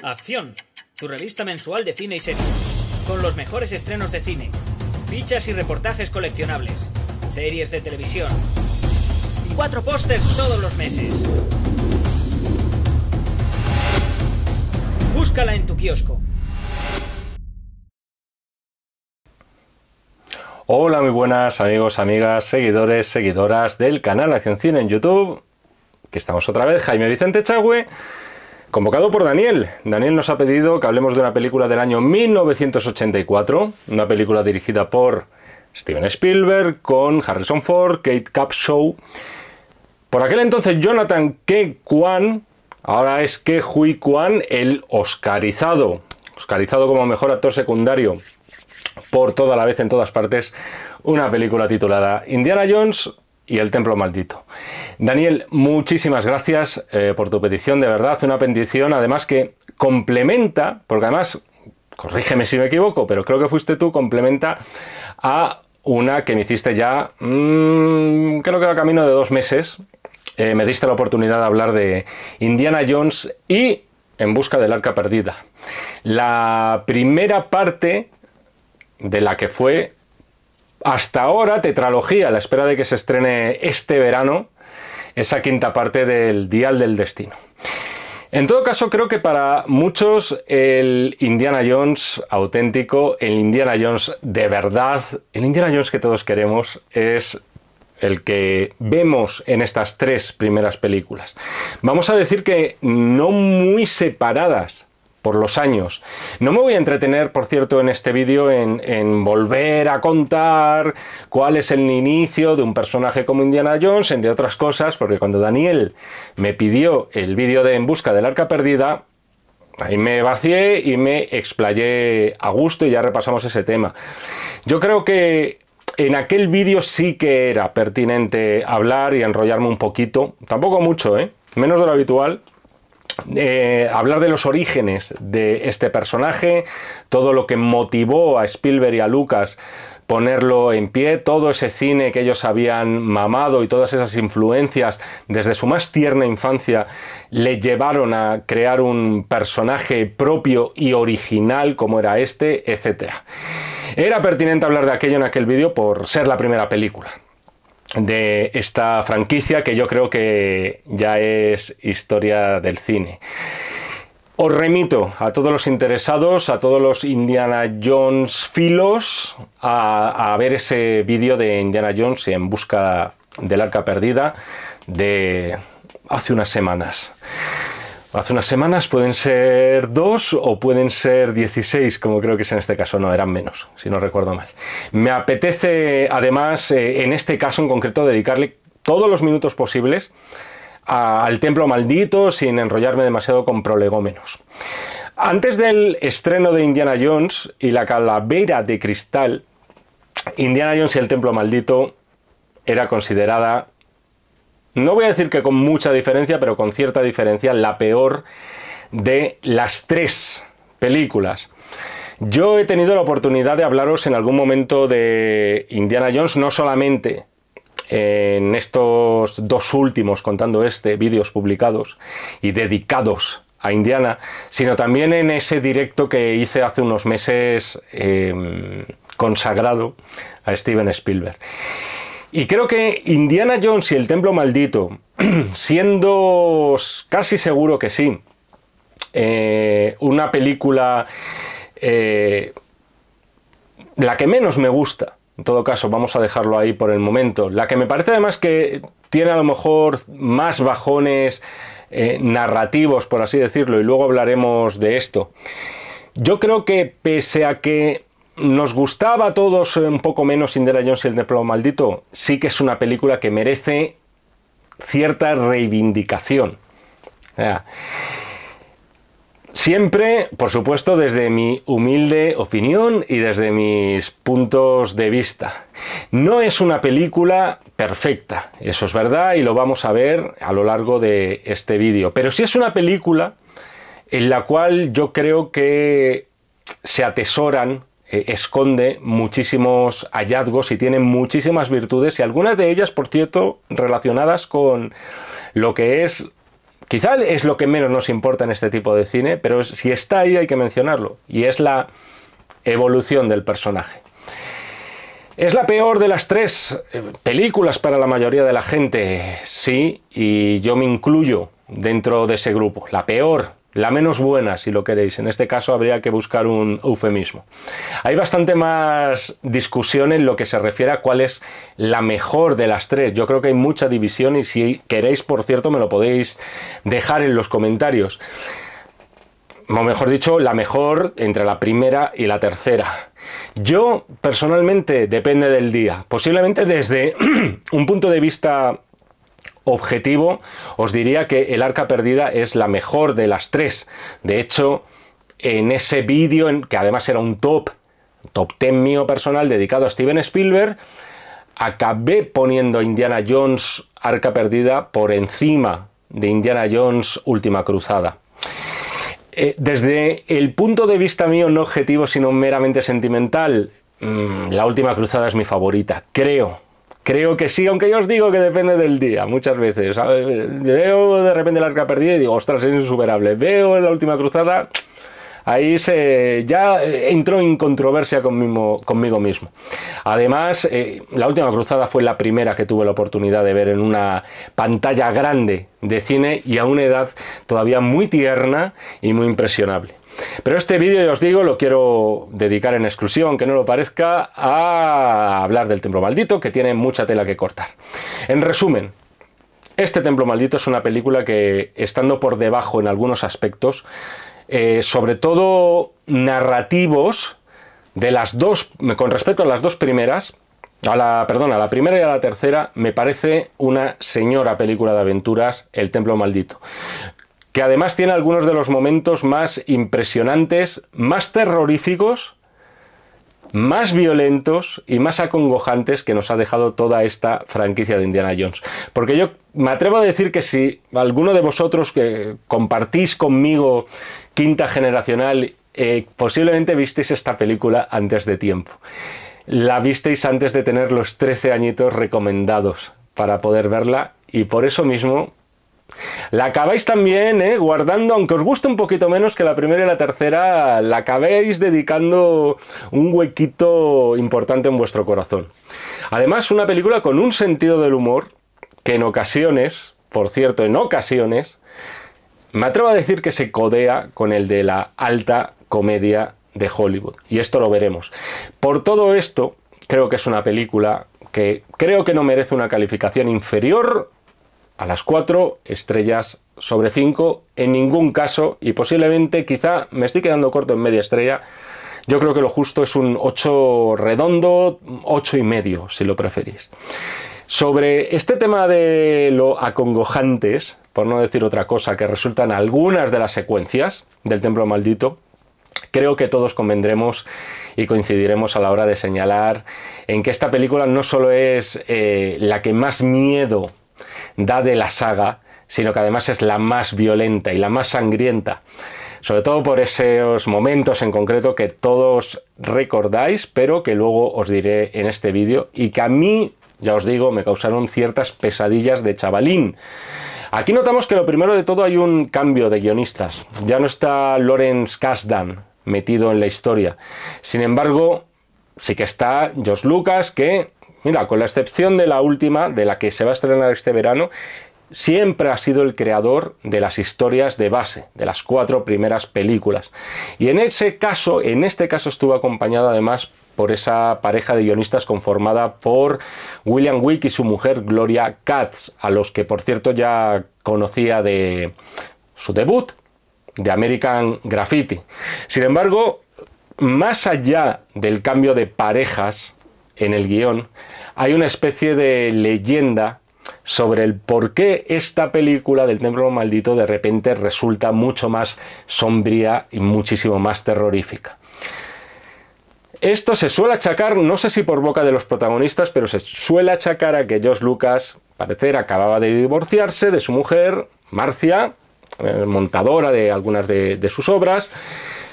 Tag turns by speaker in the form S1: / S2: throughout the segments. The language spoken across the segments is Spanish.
S1: Acción, tu revista mensual de cine y series, con los mejores estrenos de cine, fichas y reportajes coleccionables, series de televisión y 4 pósters todos los meses. Búscala en tu kiosco.
S2: Hola, muy buenas amigos, amigas, seguidores, seguidoras del canal Acción Cine en YouTube. Que estamos otra vez, Jaime Vicente Echagüe, convocado por Daniel. Daniel nos ha pedido que hablemos de una película del año 1984, una película dirigida por Steven Spielberg, con Harrison Ford, Kate Capshaw. Por aquel entonces Jonathan Ke Quan, ahora es Ke Huy Quan, el oscarizado como mejor actor secundario por toda la vez en todas partes, una película titulada Indiana Jones y el Templo Maldito. Daniel, muchísimas gracias por tu petición, de verdad, una petición además que complementa, porque además, corrígeme si me equivoco, pero creo que fuiste tú, complementa a una que me hiciste ya, creo que a camino de 2 meses, me diste la oportunidad de hablar de Indiana Jones y En busca del arca perdida. La primera parte de la que fue hasta ahora tetralogía, a la espera de que se estrene este verano, esa quinta parte del Dial del Destino. En todo caso, creo que para muchos el Indiana Jones auténtico, el Indiana Jones de verdad, el Indiana Jones que todos queremos, es el que vemos en estas 3 primeras películas. Vamos a decir que no muy separadas por los años. No me voy a entretener, por cierto, en este vídeo en volver a contar cuál es el inicio de un personaje como Indiana Jones, entre otras cosas, porque cuando Daniel me pidió el vídeo de En busca del arca perdida, ahí me vacié y me explayé a gusto y ya repasamos ese tema. Yo creo que en aquel vídeo sí que era pertinente hablar y enrollarme un poquito, tampoco mucho, menos de lo habitual, hablar de los orígenes de este personaje, todo lo que motivó a Spielberg y a Lucas ponerlo en pie, todo ese cine que ellos habían mamado y todas esas influencias desde su más tierna infancia le llevaron a crear un personaje propio y original como era este, etc. Era pertinente hablar de aquello en aquel vídeo por ser la primera película de esta franquicia que yo creo que ya es historia del cine. Os remito a todos los interesados, a todos los Indiana Jones filos, a ver ese vídeo de Indiana Jones en busca del arca perdida de hace unas semanas. Hace unas semanas, pueden ser 2 o pueden ser 16, como creo que es en este caso. No, eran menos, si no recuerdo mal. Me apetece, además, en este caso en concreto, dedicarle todos los minutos posibles al Templo Maldito, sin enrollarme demasiado con prolegómenos. Antes del estreno de Indiana Jones y la calavera de cristal, Indiana Jones y el Templo Maldito era considerada, no voy a decir que con mucha diferencia, pero con cierta diferencia, la peor de las 3 películas. Yo he tenido la oportunidad de hablaros en algún momento de Indiana Jones, no solamente en estos 2 últimos, contando vídeos publicados y dedicados a Indiana, sino también en ese directo que hice hace unos meses consagrado a Steven Spielberg. Y creo que Indiana Jones y el Templo Maldito, siendo casi seguro que sí, una película la que menos me gusta, en todo caso vamos a dejarlo ahí por el momento, la que me parece además que tiene a lo mejor más bajones narrativos, por así decirlo, y luego hablaremos de esto. Yo creo que pese a que nos gustaba a todos un poco menos Indiana Jones y el Templo Maldito, sí que es una película que merece cierta reivindicación. Siempre, por supuesto, desde mi humilde opinión y desde mis puntos de vista. No es una película perfecta, eso es verdad, y lo vamos a ver a lo largo de este vídeo. Pero sí es una película en la cual yo creo que se atesoran, esconde muchísimos hallazgos y tiene muchísimas virtudes, y algunas de ellas, por cierto, relacionadas con lo que es quizá es lo que menos nos importa en este tipo de cine, pero si está ahí hay que mencionarlo, y es la evolución del personaje. ¿Es la peor de las tres películas para la mayoría de la gente? Sí, y yo me incluyo dentro de ese grupo. La peor, la menos buena, si lo queréis. En este caso habría que buscar un eufemismo. Hay bastante más discusión en lo que se refiere a cuál es la mejor de las tres. Yo creo que hay mucha división y si queréis, por cierto, me lo podéis dejar en los comentarios. O mejor dicho, la mejor entre la primera y la tercera. Yo, personalmente, depende del día. Posiblemente desde un punto de vista objetivo, os diría que El Arca Perdida es la mejor de las tres. De hecho, en ese vídeo, que además era un top 10 mío personal dedicado a Steven Spielberg, acabé poniendo a Indiana Jones Arca Perdida por encima de Indiana Jones Última Cruzada. Desde el punto de vista mío, no objetivo, sino meramente sentimental, La Última Cruzada es mi favorita, creo que sí, aunque yo os digo que depende del día, muchas veces. Veo de repente El Arca Perdida y digo, ostras, es insuperable. Veo La Última Cruzada, ahí ya entró en controversia conmigo mismo. Además, La Última Cruzada fue la primera que tuve la oportunidad de ver en una pantalla grande de cine y a una edad todavía muy tierna y muy impresionable. Pero este vídeo, ya os digo, lo quiero dedicar en exclusiva, aunque no lo parezca, a hablar del Templo Maldito, que tiene mucha tela que cortar. En resumen, este Templo Maldito es una película que, estando por debajo en algunos aspectos, sobre todo narrativos, de las dos, con respecto a las dos primeras, a la primera y a la tercera, me parece una señora película de aventuras, El Templo Maldito, que además tiene algunos de los momentos más impresionantes, más terroríficos, más violentos y más acongojantes que nos ha dejado toda esta franquicia de Indiana Jones. Porque yo me atrevo a decir que si alguno de vosotros que compartís conmigo quinta generacional, posiblemente visteis esta película antes de tiempo. La visteis antes de tener los 13 añitos recomendados para poder verla, y por eso mismo la acabáis también guardando, aunque os guste un poquito menos que la primera y la tercera, la acabáis dedicando un huequito importante en vuestro corazón. Además, una película con un sentido del humor que en ocasiones, por cierto, en ocasiones, me atrevo a decir que se codea con el de la alta comedia de Hollywood. Y esto lo veremos. Por todo esto, creo que es una película que creo que no merece una calificación inferior a las 4 estrellas sobre 5 en ningún caso, y posiblemente, quizá me estoy quedando corto en media estrella. Yo creo que lo justo es un 8 redondo, 8,5 si lo preferís. Sobre este tema de lo acongojantes, por no decir otra cosa, que resultan algunas de las secuencias del Templo Maldito, creo que todos convendremos y coincidiremos a la hora de señalar en que esta película no solo es la que más miedo da de la saga, sino que además es la más violenta y la más sangrienta, sobre todo por esos momentos en concreto que todos recordáis, pero que luego os diré en este vídeo y que a mí, ya os digo, me causaron ciertas pesadillas de chavalín. Aquí notamos que lo primero de todo hay un cambio de guionistas. Ya no está Lawrence Kasdan metido en la historia. Sin embargo, sí que está George Lucas, que, mira, con la excepción de la última, de la que se va a estrenar este verano, siempre ha sido el creador de las historias de base, de las 4 primeras películas. Y en este caso estuvo acompañado además por esa pareja de guionistas conformada por William Wick y su mujer Gloria Katz, a los que por cierto ya conocía de su debut, de American Graffiti. Sin embargo, más allá del cambio de parejas en el guión, hay una especie de leyenda sobre el por qué esta película del Templo Maldito de repente resulta mucho más sombría y muchísimo más terrorífica. Esto se suele achacar, no sé si por boca de los protagonistas, pero se suele achacar a que George Lucas, parecer, acababa de divorciarse de su mujer, Marcia, montadora de algunas de sus obras.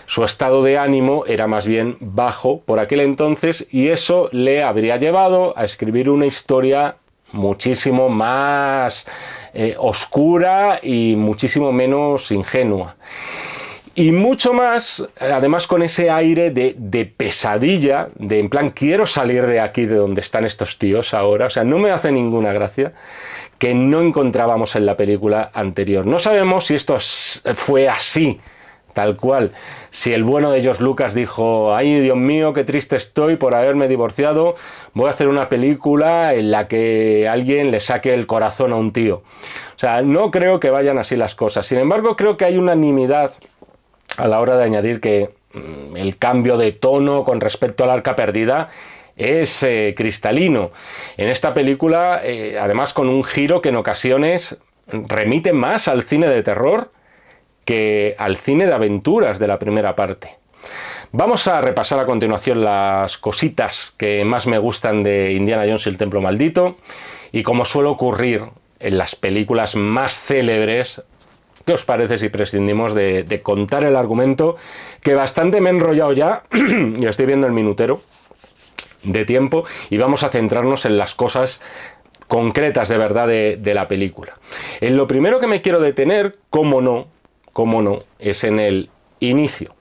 S2: Su estado de ánimo era más bien bajo por aquel entonces y eso le habría llevado a escribir una historia muchísimo más oscura y muchísimo menos ingenua. Y mucho más, además, con ese aire de pesadilla, de en plan, quiero salir de aquí, de donde están estos tíos ahora. O sea, no me hace ninguna gracia, que no encontrábamos en la película anterior. No sabemos si esto fue así, tal cual. Si el bueno de George Lucas dijo, ay Dios mío, qué triste estoy por haberme divorciado, voy a hacer una película en la que alguien le saque el corazón a un tío. O sea, no creo que vayan así las cosas. Sin embargo, creo que hay unanimidad a la hora de añadir que el cambio de tono con respecto al Arca Perdida es cristalino. En esta película, además con un giro que en ocasiones remite más al cine de terror que al cine de aventuras de la primera parte. Vamos a repasar a continuación las cositas que más me gustan de Indiana Jones y el Templo Maldito, y como suele ocurrir en las películas más célebres, ¿qué os parece si prescindimos de contar el argumento? Que bastante me he enrollado ya, y estoy viendo el minutero de tiempo, y vamos a centrarnos en las cosas concretas de verdad de la película. En lo primero que me quiero detener, cómo no, es en el inicio.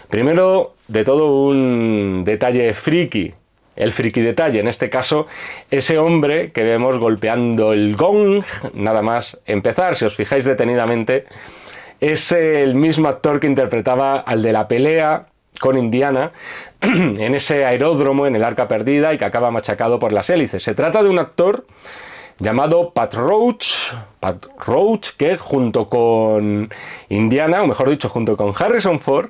S2: Primero de todo, un detalle friki, el friki detalle, en este caso, ese hombre que vemos golpeando el gong, nada más empezar, si os fijáis detenidamente, es el mismo actor que interpretaba al de la pelea con Indiana en ese aeródromo en el Arca Perdida y que acaba machacado por las hélices. Se trata de un actor llamado Pat Roach, que junto con Indiana, o mejor dicho, junto con Harrison Ford,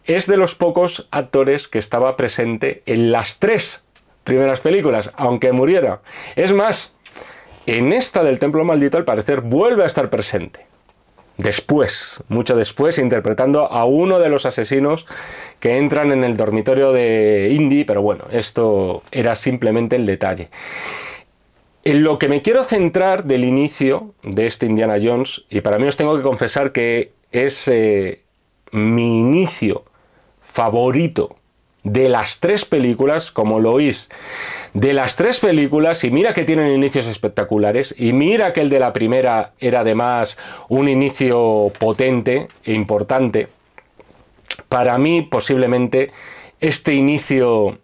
S2: es de los pocos actores que estaba presente en las 3 primeras películas, aunque muriera. Es más, en esta del Templo Maldito, al parecer, vuelve a estar presente. Después, mucho después, interpretando a uno de los asesinos que entran en el dormitorio de Indy, pero bueno, esto era simplemente el detalle. En lo que me quiero centrar del inicio de este Indiana Jones, y para mí os tengo que confesar que es mi inicio favorito de las 3 películas, como lo oís, de las 3 películas, y mira que tienen inicios espectaculares, y mira que el de la primera era además un inicio potente e importante. Para mí, posiblemente, este inicio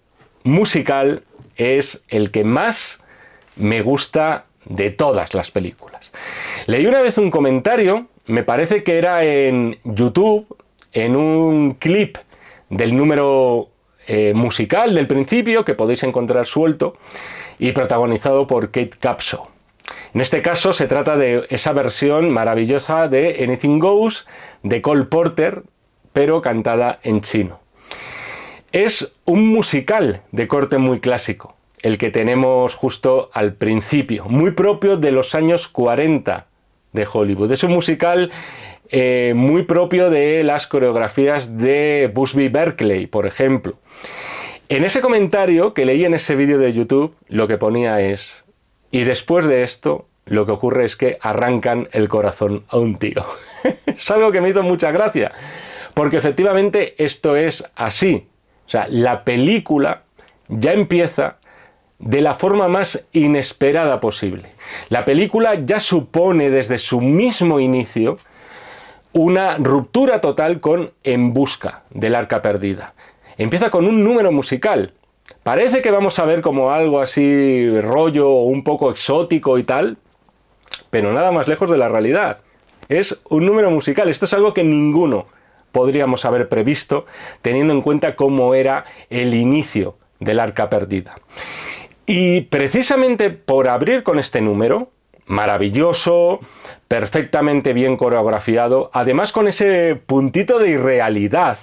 S2: musical es el que más me gusta de todas las películas. Leí una vez un comentario, me parece que era en YouTube, en un clip del número musical del principio, que podéis encontrar suelto, y protagonizado por Kate Capshaw. En este caso se trata de esa versión maravillosa de Anything Goes de Cole Porter, pero cantada en chino. Es un musical de corte muy clásico, el que tenemos justo al principio, muy propio de los años 40 de Hollywood. Es un musical muy propio de las coreografías de Busby Berkeley, por ejemplo. En ese comentario que leí en ese vídeo de YouTube, lo que ponía es: y después de esto, lo que ocurre es que arrancan el corazón a un tío. Es algo que me hizo mucha gracia, porque efectivamente esto es así. O sea, la película ya empieza de la forma más inesperada posible. La película ya supone desde su mismo inicio una ruptura total con En busca del Arca Perdida. Empieza con un número musical. Parece que vamos a ver como algo así rollo un poco exótico y tal, pero nada más lejos de la realidad. Es un número musical. Esto es algo que ninguno podríamos haber previsto, teniendo en cuenta cómo era el inicio del Arca Perdida. Y precisamente por abrir con este número, maravilloso, perfectamente bien coreografiado, además con ese puntito de irrealidad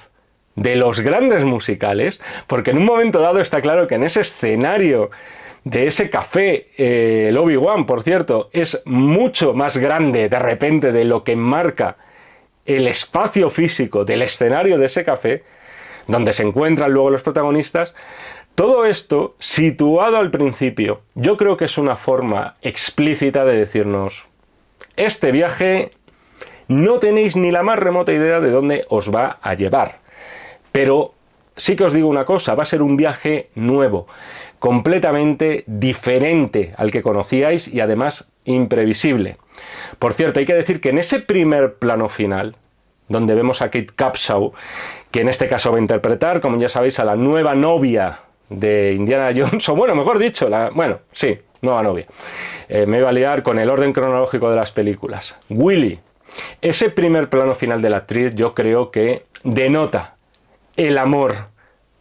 S2: de los grandes musicales, porque en un momento dado está claro que en ese escenario de ese café, el Obi-Wan, por cierto, es mucho más grande de repente de lo que marca el espacio físico del escenario de ese café, donde se encuentran luego los protagonistas. Todo esto, situado al principio, yo creo que es una forma explícita de decirnos: este viaje no tenéis ni la más remota idea de dónde os va a llevar. Pero sí que os digo una cosa, va a ser un viaje nuevo, completamente diferente al que conocíais y además imprevisible. Por cierto, hay que decir que en ese primer plano final, donde vemos a Kate Capshaw, que en este caso va a interpretar, como ya sabéis, a la nueva novia de Indiana Jones, o bueno, mejor dicho, nueva novia. Me iba a liar con el orden cronológico de las películas. Willy. Ese primer plano final de la actriz yo creo que denota el amor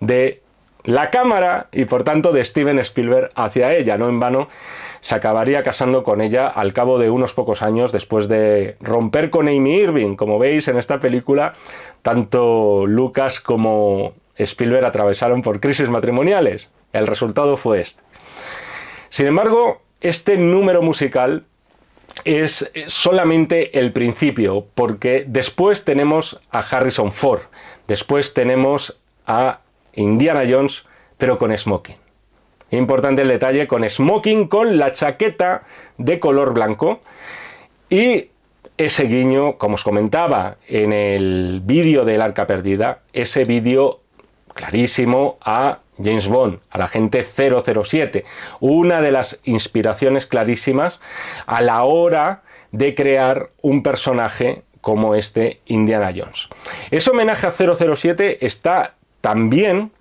S2: de la cámara y por tanto de Steven Spielberg hacia ella. No en vano se acabaría casando con ella al cabo de unos pocos años después de romper con Amy Irving. Como veis en esta película, tanto Lucas como Spielberg atravesaron por crisis matrimoniales. El resultado fue este. Sin embargo, este número musical es solamente el principio, porque después tenemos a Harrison Ford, después tenemos a Indiana Jones, pero con smoking. Importante el detalle, con smoking, con la chaqueta de color blanco y ese guiño, como os comentaba en el vídeo del Arca Perdida, ese vídeo clarísimo a James Bond, al agente 007, una de las inspiraciones clarísimas a la hora de crear un personaje como este Indiana Jones. Ese homenaje a 007 está también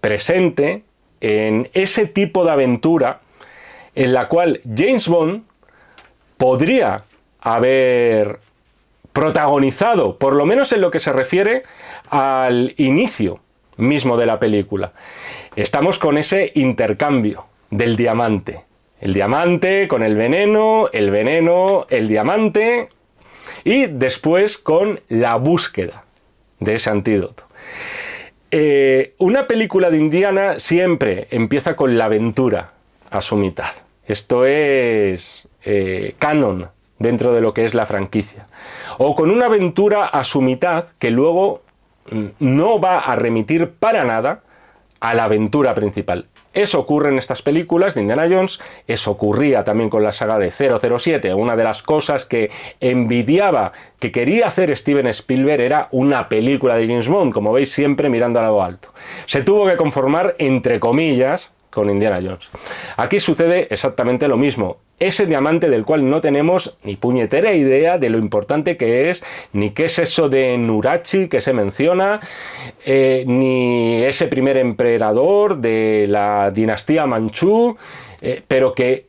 S2: presente en ese tipo de aventura en la cual James Bond podría haber protagonizado, por lo menos en lo que se refiere al inicio mismo de la película. Estamos con ese intercambio del diamante. El diamante con el veneno, el diamante y después con la búsqueda de ese antídoto. Una película de Indiana siempre empieza con la aventura a su mitad. Esto es canon dentro de lo que es la franquicia. O con una aventura a su mitad que luego no va a remitir para nada a la aventura principal. Eso ocurre en estas películas de Indiana Jones, eso ocurría también con la saga de 007. Una de las cosas que envidiaba, que quería hacer Steven Spielberg, era una película de James Bond, como veis siempre mirando a lo alto. Se tuvo que conformar, entre comillas, con Indiana Jones. Aquí sucede exactamente lo mismo. Ese diamante del cual no tenemos ni puñetera idea de lo importante que es, ni qué es eso de Nurachi que se menciona, ni ese primer emperador de la dinastía Manchú, pero que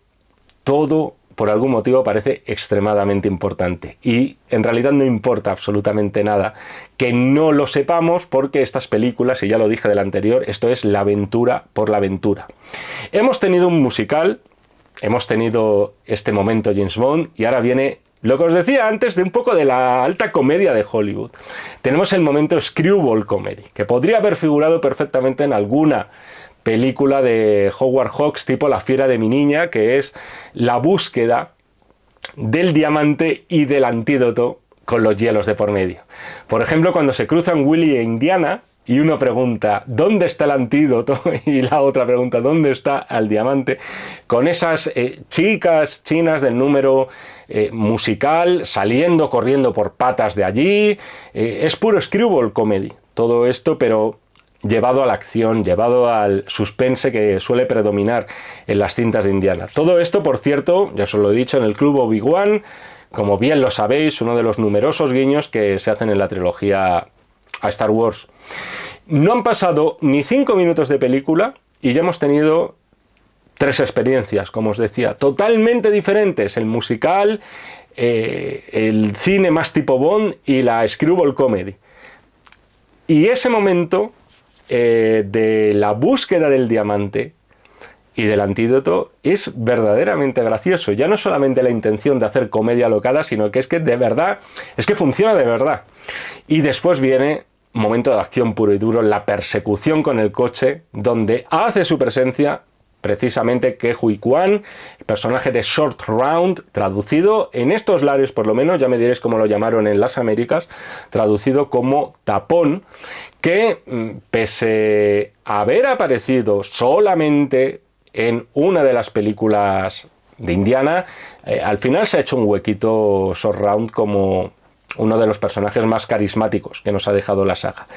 S2: todo por algún motivo parece extremadamente importante. Y en realidad no importa absolutamente nada que no lo sepamos, porque estas películas, y ya lo dije del anterior, esto es la aventura por la aventura. Hemos tenido un musical, hemos tenido este momento James Bond, y ahora viene lo que os decía antes de un poco de la alta comedia de Hollywood. Tenemos el momento Screwball Comedy, que podría haber figurado perfectamente en alguna película de Howard Hawks tipo La fiera de mi niña, que es la búsqueda del diamante y del antídoto con los hielos de por medio. Por ejemplo, cuando se cruzan Willy e Indiana y uno pregunta ¿dónde está el antídoto? Y la otra pregunta ¿dónde está el diamante? Con esas chicas chinas del número musical saliendo corriendo por patas de allí. Es puro Screwball Comedy todo esto, pero llevado a la acción, llevado al suspense que suele predominar en las cintas de Indiana. Todo esto, por cierto, ya os lo he dicho, en el Club Obi-Wan, como bien lo sabéis, uno de los numerosos guiños que se hacen en la trilogía a Star Wars. No han pasado ni 5 minutos de película y ya hemos tenido 3 experiencias, como os decía, totalmente diferentes: el musical, el cine más tipo Bond y la Screwball Comedy. Y ese momento de la búsqueda del diamante y del antídoto es verdaderamente gracioso. Ya no solamente la intención de hacer comedia alocada, sino que es que de verdad, es que funciona de verdad. Y después viene un momento de acción puro y duro, la persecución con el coche, donde hace su presencia precisamente Ke Huy Quan, el personaje de Short Round, traducido en estos lares por lo menos, ya me diréis cómo lo llamaron en las Américas, traducido como tapón, que pese a haber aparecido solamente en una de las películas de Indiana, al final se ha hecho un huequito Short Round como uno de los personajes más carismáticos que nos ha dejado la saga.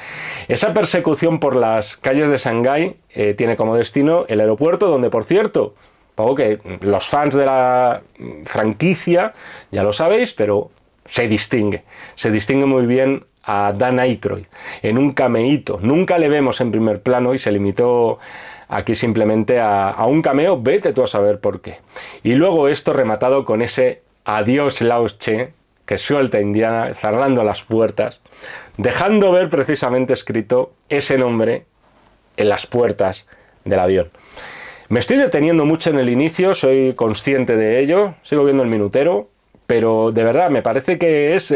S2: Esa persecución por las calles de Shanghái tiene como destino el aeropuerto, donde, por cierto, supongo que los fans de la franquicia ya lo sabéis, pero se distingue muy bien a Dan Aykroyd en un cameíto. Nunca le vemos en primer plano y se limitó aquí simplemente a un cameo, vete tú a saber por qué. Y luego esto rematado con ese adiós Lao Che que suelta Indiana cerrando las puertas, dejando ver precisamente escrito ese nombre en las puertas del avión. Me estoy deteniendo mucho en el inicio, soy consciente de ello, sigo viendo el minutero, pero de verdad me parece que es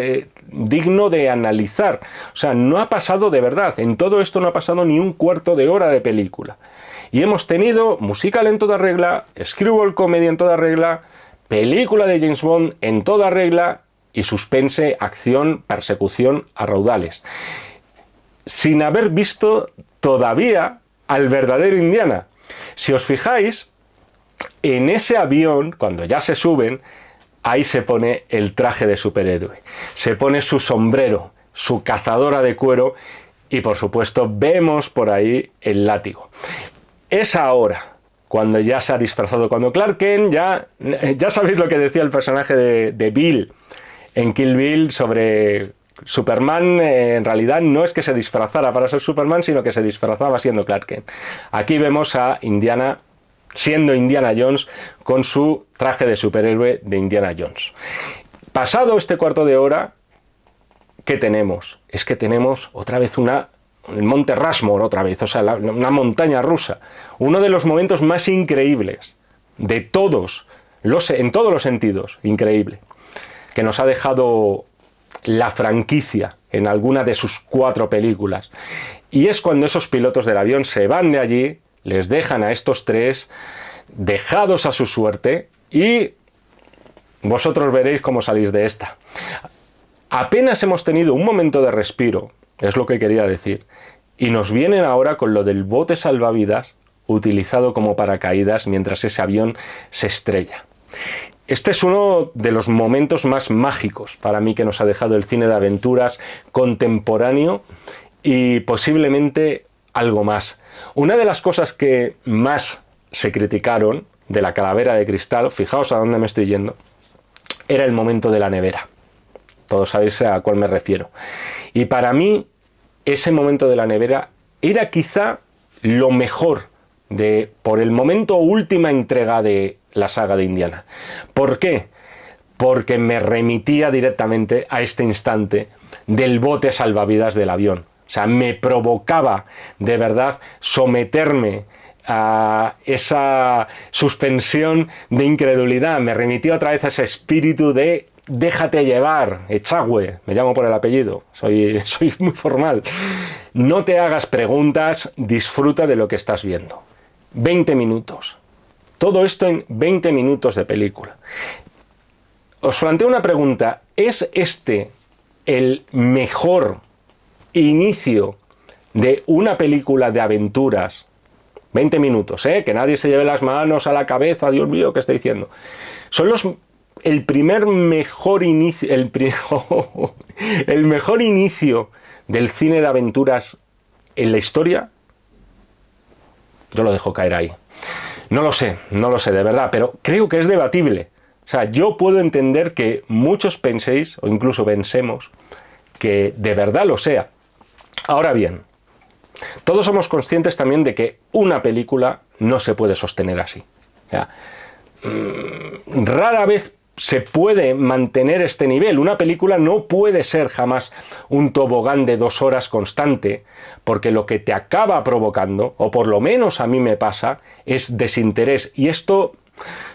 S2: digno de analizar. O sea, no ha pasado de verdad, en todo esto no ha pasado ni un cuarto de hora de película. Y hemos tenido musical en toda regla, screwball comedy en toda regla, película de James Bond en toda regla y suspense, acción, persecución a raudales. Sin haber visto todavía al verdadero Indiana. Si os fijáis, en ese avión, cuando ya se suben, ahí se pone el traje de superhéroe, se pone su sombrero, su cazadora de cuero y por supuesto vemos por ahí el látigo. Es ahora, cuando ya se ha disfrazado, cuando Clark Kent, ya sabéis lo que decía el personaje de Bill en Kill Bill sobre Superman, en realidad no es que se disfrazara para ser Superman, sino que se disfrazaba siendo Clark Kent. Aquí vemos a Indiana siendo Indiana Jones con su traje de superhéroe de Indiana Jones. Pasado este cuarto de hora, ¿qué tenemos? Es que tenemos otra vez el Monte Rushmore otra vez, o sea, una montaña rusa. Uno de los momentos más increíbles de todos, en todos los sentidos, increíble, que nos ha dejado la franquicia en alguna de sus 4 películas. Y es cuando esos pilotos del avión se van de allí, les dejan a estos 3 dejados a su suerte y vosotros veréis cómo salís de esta. Apenas hemos tenido un momento de respiro, es lo que quería decir, y nos vienen ahora con lo del bote salvavidas utilizado como paracaídas mientras ese avión se estrella. Este es uno de los momentos más mágicos para mí que nos ha dejado el cine de aventuras contemporáneo y posiblemente algo más. Una de las cosas que más se criticaron de la calavera de cristal, fijaos a dónde me estoy yendo, era el momento de la nevera. Todos sabéis a cuál me refiero. Y para mí, ese momento de la nevera era quizá lo mejor por el momento última entrega de la saga de Indiana. ¿Por qué? Porque me remitía directamente a este instante del bote salvavidas del avión. O sea, me provocaba de verdad someterme a esa suspensión de incredulidad. Me remitía otra vez a ese espíritu de déjate llevar, Echagüe, me llamo por el apellido, soy muy formal. No te hagas preguntas, disfruta de lo que estás viendo. 20 minutos. Todo esto en 20 minutos de película. Os planteo una pregunta, ¿es este el mejor inicio de una película de aventuras? 20 minutos, que nadie se lleve las manos a la cabeza, Dios mío, ¿qué estoy diciendo? Son el mejor inicio del cine de aventuras en la historia. Yo lo dejo caer ahí. No lo sé, de verdad, pero creo que es debatible. O sea, yo puedo entender que muchos penséis, o incluso pensemos, que de verdad lo sea. Ahora bien, todos somos conscientes también de que una película no se puede sostener así. O sea, rara vez se puede mantener este nivel. Una película no puede ser jamás un tobogán de 2 horas constante, porque lo que te acaba provocando, o por lo menos a mí me pasa, es desinterés. Y esto,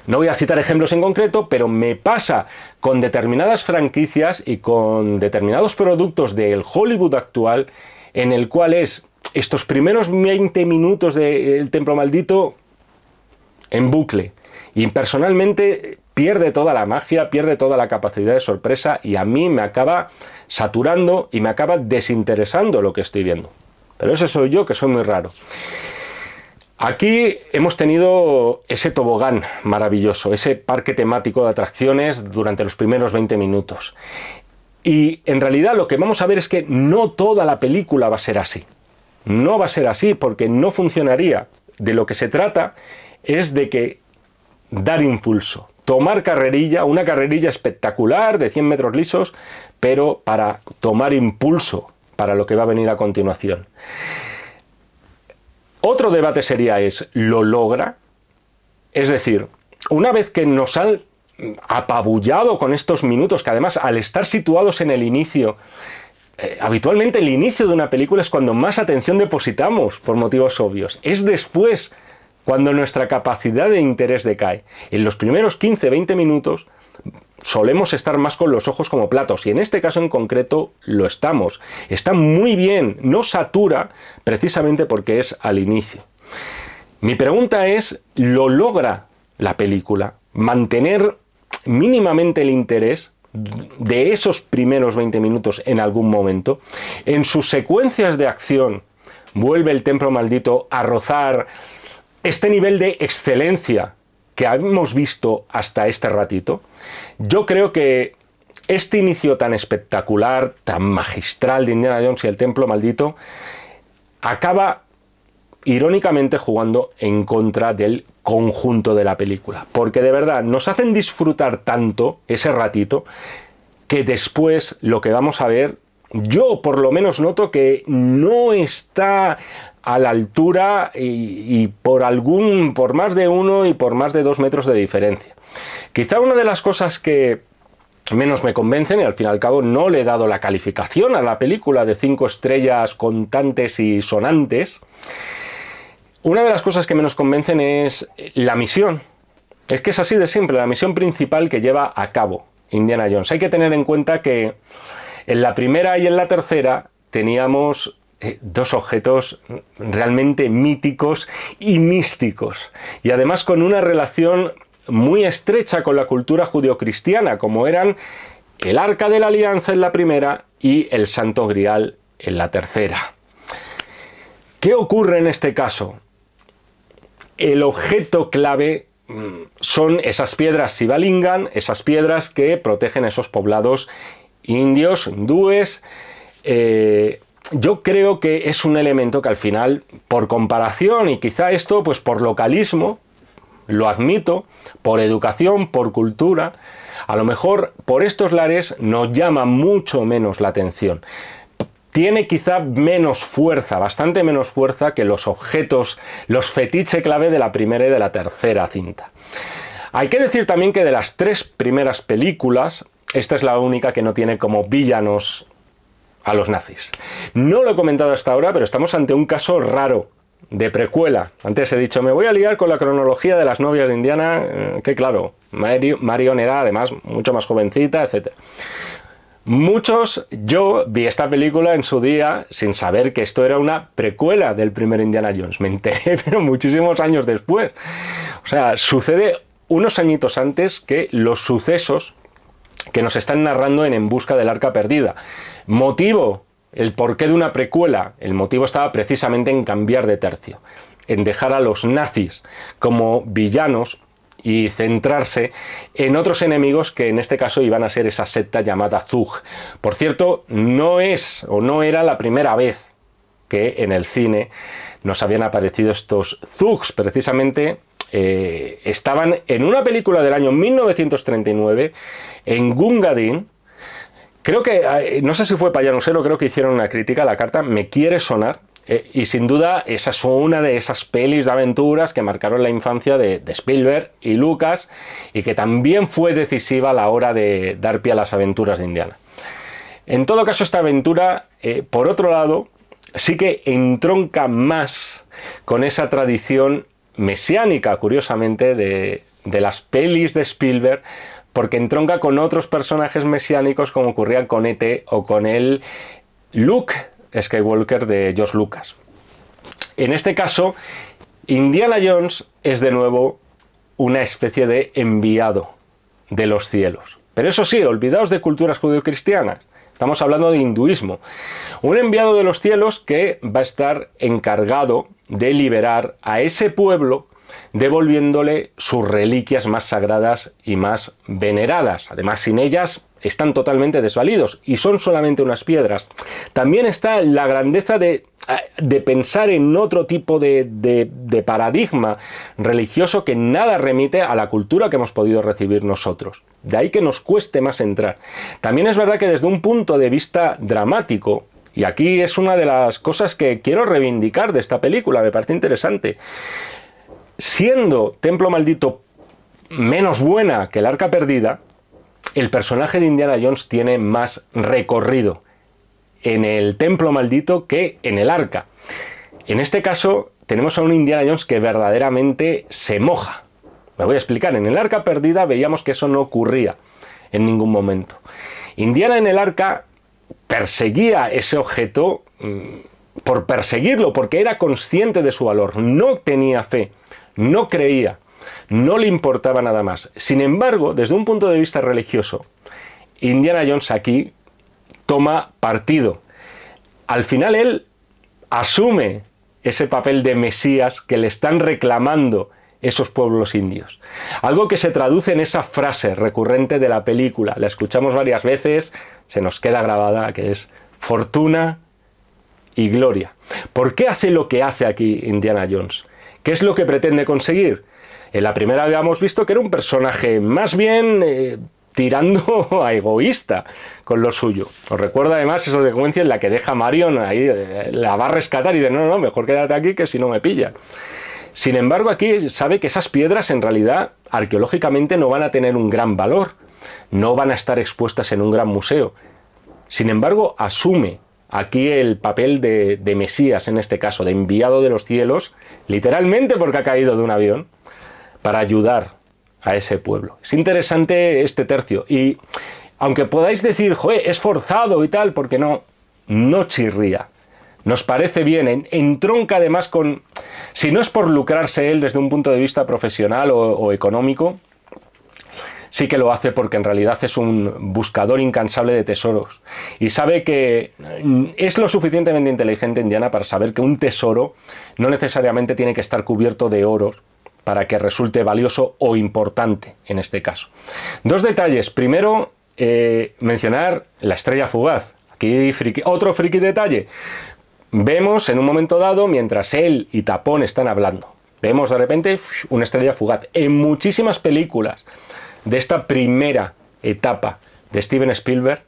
S2: no voy a citar ejemplos en concreto, pero me pasa con determinadas franquicias y con determinados productos del Hollywood actual, en el cual es estos primeros 20 minutos de El Templo Maldito en bucle. Y personalmente pierde toda la magia, pierde toda la capacidad de sorpresa y a mí me acaba saturando y me acaba desinteresando lo que estoy viendo. Pero ese soy yo, que soy muy raro. Aquí hemos tenido ese tobogán maravilloso, ese parque temático de atracciones durante los primeros 20 minutos. Y en realidad lo que vamos a ver es que no toda la película va a ser así. No va a ser así porque no funcionaría. De lo que se trata es de que dar impulso, tomar carrerilla, una carrerilla espectacular de 100 metros lisos, pero para tomar impulso para lo que va a venir a continuación. Otro debate sería ¿lo logra? Es decir, una vez que nos han apabullado con estos minutos, que además al estar situados en el inicio, habitualmente el inicio de una película es cuando más atención depositamos por motivos obvios. Es después cuando nuestra capacidad de interés decae. En los primeros 15-20 minutos solemos estar más con los ojos como platos, y en este caso en concreto lo estamos. Está muy bien, no satura precisamente porque es al inicio. Mi pregunta es, ¿lo logra la película mantener mínimamente el interés de esos primeros 20 minutos en algún momento? En sus secuencias de acción, ¿vuelve el templo maldito a rozar este nivel de excelencia que hemos visto hasta este ratito? Yo creo que este inicio tan espectacular, tan magistral de Indiana Jones y el templo maldito acaba irónicamente jugando en contra del conjunto de la película, porque de verdad nos hacen disfrutar tanto ese ratito que después lo que vamos a ver, yo por lo menos noto que no está a la altura y por más de 1 y por más de 2 metros de diferencia. Quizá una de las cosas que menos me convencen, y al fin y al cabo no le he dado la calificación a la película de 5 estrellas contantes y sonantes, una de las cosas que menos convencen es la misión. Es que es así de simple, la misión principal que lleva a cabo Indiana Jones. Hay que tener en cuenta que en la primera y en la tercera teníamos dos objetos realmente míticos y místicos, y además con una relación muy estrecha con la cultura judeocristiana, como eran el Arca de la Alianza en la primera y el Santo Grial en la tercera. ¿Qué ocurre en este caso? El objeto clave son esas piedras Sivalingan, esas piedras que protegen esos poblados indios, hindúes. Yo creo que es un elemento que al final, por comparación, y quizá esto pues por localismo, lo admito, por educación, por cultura, a lo mejor por estos lares nos llama mucho menos la atención. Tiene quizá menos fuerza, bastante menos fuerza que los objetos, los fetiche clave de la primera y de la tercera cinta. Hay que decir también que de las 3 primeras películas, esta es la única que no tiene como villanos a los nazis. No lo he comentado hasta ahora, pero estamos ante un caso raro de precuela. Antes he dicho, me voy a liar con la cronología de las novias de Indiana, que claro, Marion era además mucho más jovencita, etc. Yo vi esta película en su día sin saber que esto era una precuela del primer Indiana Jones. Me enteré, pero muchísimos años después. O sea, sucede unos añitos antes que los sucesos que nos están narrando en Busca del Arca Perdida. Motivo, el porqué de una precuela, el motivo estaba precisamente en cambiar de tercio, en dejar a los nazis como villanos y centrarse en otros enemigos que en este caso iban a ser esa secta llamada Zug. Por cierto, no es o no era la primera vez que en el cine nos habían aparecido estos Zugs. Precisamente estaban en una película del año 1939 en Gunga Din. Creo que, no sé si fue Payanusero, creo que hicieron una crítica a la carta, me quiere sonar. Y sin duda esa es una de esas pelis de aventuras que marcaron la infancia de Spielberg y Lucas, y que también fue decisiva a la hora de dar pie a las aventuras de Indiana. En todo caso, esta aventura, por otro lado, sí que entronca más con esa tradición mesiánica, curiosamente, de las pelis de Spielberg, porque entronca con otros personajes mesiánicos como ocurría con E.T. o con el Luke Skywalker de George Lucas. En este caso, Indiana Jones es de nuevo una especie de enviado de los cielos. Pero eso sí, olvidaos de culturas judeocristianas. Estamos hablando de hinduismo. Un enviado de los cielos que va a estar encargado de liberar a ese pueblo, devolviéndole sus reliquias más sagradas y más veneradas. Además, sin ellas están totalmente desvalidos y son solamente unas piedras. También está la grandeza de pensar en otro tipo de paradigma religioso que nada remite a la cultura que hemos podido recibir nosotros. De ahí que nos cueste más entrar. También es verdad que desde un punto de vista dramático, y aquí es una de las cosas que quiero reivindicar de esta película, me parece interesante, siendo Templo Maldito menos buena que el Arca Perdida, el personaje de Indiana Jones tiene más recorrido en el Templo Maldito que en el Arca. En este caso tenemos a un Indiana Jones que verdaderamente se moja. Me voy a explicar. En el Arca Perdida veíamos que eso no ocurría en ningún momento. Indiana en el Arca perseguía ese objeto por perseguirlo, porque era consciente de su valor, no tenía fe, no creía, no le importaba nada más. Sin embargo, desde un punto de vista religioso, Indiana Jones aquí toma partido. Al final él asume ese papel de Mesías que le están reclamando esos pueblos indios. Algo que se traduce en esa frase recurrente de la película. La escuchamos varias veces, se nos queda grabada, que es fortuna y gloria. ¿Por qué hace lo que hace aquí Indiana Jones? ¿Qué es lo que pretende conseguir? En la primera habíamos visto que era un personaje más bien tirando a egoísta con lo suyo. Os recuerdo además esa secuencia en la que deja a Marion ahí, la va a rescatar y dice, no, mejor quédate aquí que si no me pillan. Sin embargo, aquí sabe que esas piedras en realidad arqueológicamente no van a tener un gran valor, no van a estar expuestas en un gran museo. Sin embargo, asume aquí el papel de Mesías, en este caso, de enviado de los cielos, literalmente porque ha caído de un avión, para ayudar a ese pueblo. Es interesante este tercio y aunque podáis decir, joder, es forzado y tal, porque no chirría. Nos parece bien, entronca además con, si no es por lucrarse él desde un punto de vista profesional o económico, sí que lo hace porque en realidad es un buscador incansable de tesoros y sabe que es lo suficientemente inteligente Indiana para saber que un tesoro no necesariamente tiene que estar cubierto de oros para que resulte valioso o importante en este caso. Dos detalles. Primero, mencionar la estrella fugaz. Aquí otro friki detalle. Vemos en un momento dado, mientras él y Tapón están hablando, vemos de repente una estrella fugaz. En muchísimas películas de esta primera etapa de Steven Spielberg,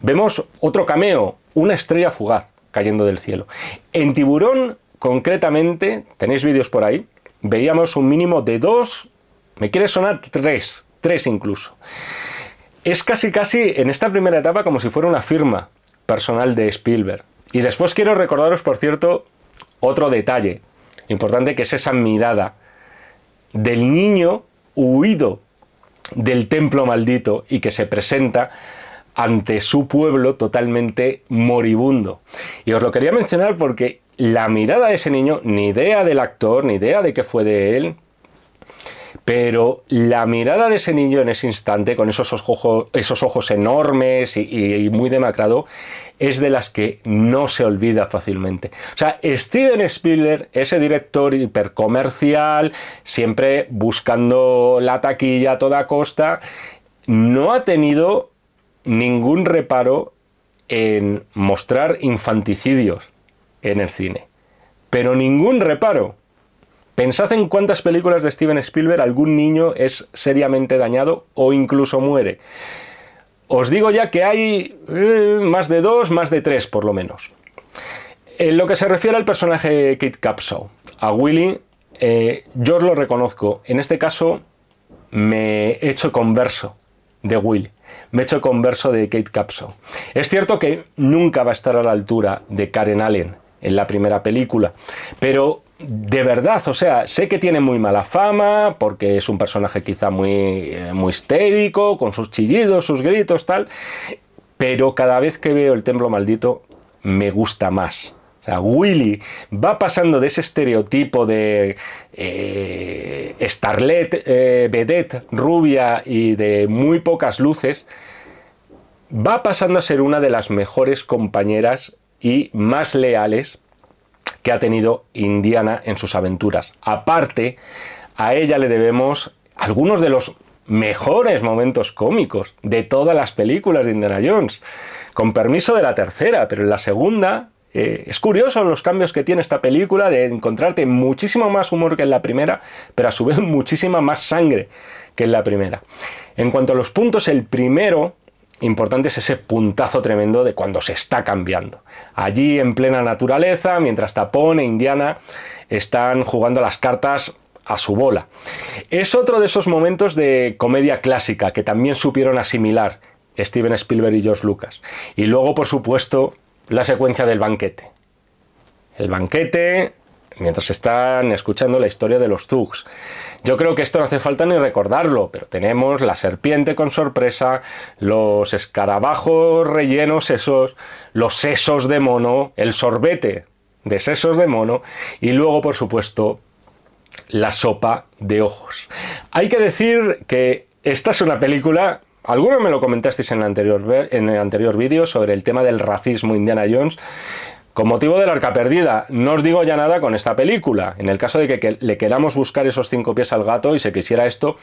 S2: vemos otro cameo, una estrella fugaz cayendo del cielo. En Tiburón, concretamente, tenéis vídeos por ahí, veíamos un mínimo de 2, me quiere sonar 3 incluso. Es casi en esta primera etapa como si fuera una firma personal de Spielberg. Y después quiero recordaros, por cierto, otro detalle importante, que es esa mirada del niño huido del Templo Maldito y que se presenta ante su pueblo totalmente moribundo. Y os lo quería mencionar porque la mirada de ese niño, ni idea del actor, ni idea de qué fue de él, pero la mirada de ese niño en ese instante, con esos ojos enormes y muy demacrado, es de las que no se olvida fácilmente. O sea, Steven Spielberg, ese director hipercomercial, siempre buscando la taquilla a toda costa, no ha tenido ningún reparo en mostrar infanticidios en el cine. Pero ningún reparo. Pensad en cuántas películas de Steven Spielberg algún niño es seriamente dañado o incluso muere. Os digo ya que hay más de 2, más de 3 por lo menos. En lo que se refiere al personaje de Kate Capshaw, a Willy, yo os lo reconozco. En este caso me he hecho converso de Willy. Me he hecho converso de Kate Capshaw. Es cierto que nunca va a estar a la altura de Karen Allen en la primera película, pero de verdad, o sea, sé que tiene muy mala fama porque es un personaje quizá muy histérico, con sus chillidos, sus gritos, tal, pero cada vez que veo el Templo Maldito me gusta más. O sea, Willy va pasando de ese estereotipo de starlet, vedette, rubia y de muy pocas luces, va pasando a ser una de las mejores compañeras y más leales que ha tenido Indiana en sus aventuras. Aparte, a ella le debemos algunos de los mejores momentos cómicos de todas las películas de Indiana Jones, con permiso de la tercera, pero en la segunda es curioso los cambios que tiene esta película de encontrarte muchísimo más humor que en la primera, pero a su vez muchísima más sangre que en la primera. En cuanto a los puntos, el primero importante es ese puntazo tremendo de cuando se está cambiando. Allí en plena naturaleza, mientras Tapón e Indiana están jugando las cartas a su bola. Es otro de esos momentos de comedia clásica que también supieron asimilar Steven Spielberg y George Lucas. Y luego, por supuesto, la secuencia del banquete. El banquete, mientras están escuchando la historia de los Thugs. Yo creo que esto no hace falta ni recordarlo, pero tenemos la serpiente con sorpresa, los escarabajos rellenos esos, los sesos de mono, el sorbete de sesos de mono y luego, por supuesto, la sopa de ojos. Hay que decir que esta es una película... Algunos me lo comentasteis en el anterior vídeo sobre el tema del racismo Indiana Jones con motivo del Arca Perdida. No os digo ya nada con esta película, en el caso de que le queramos buscar esos 5 pies al gato y se quisiera esto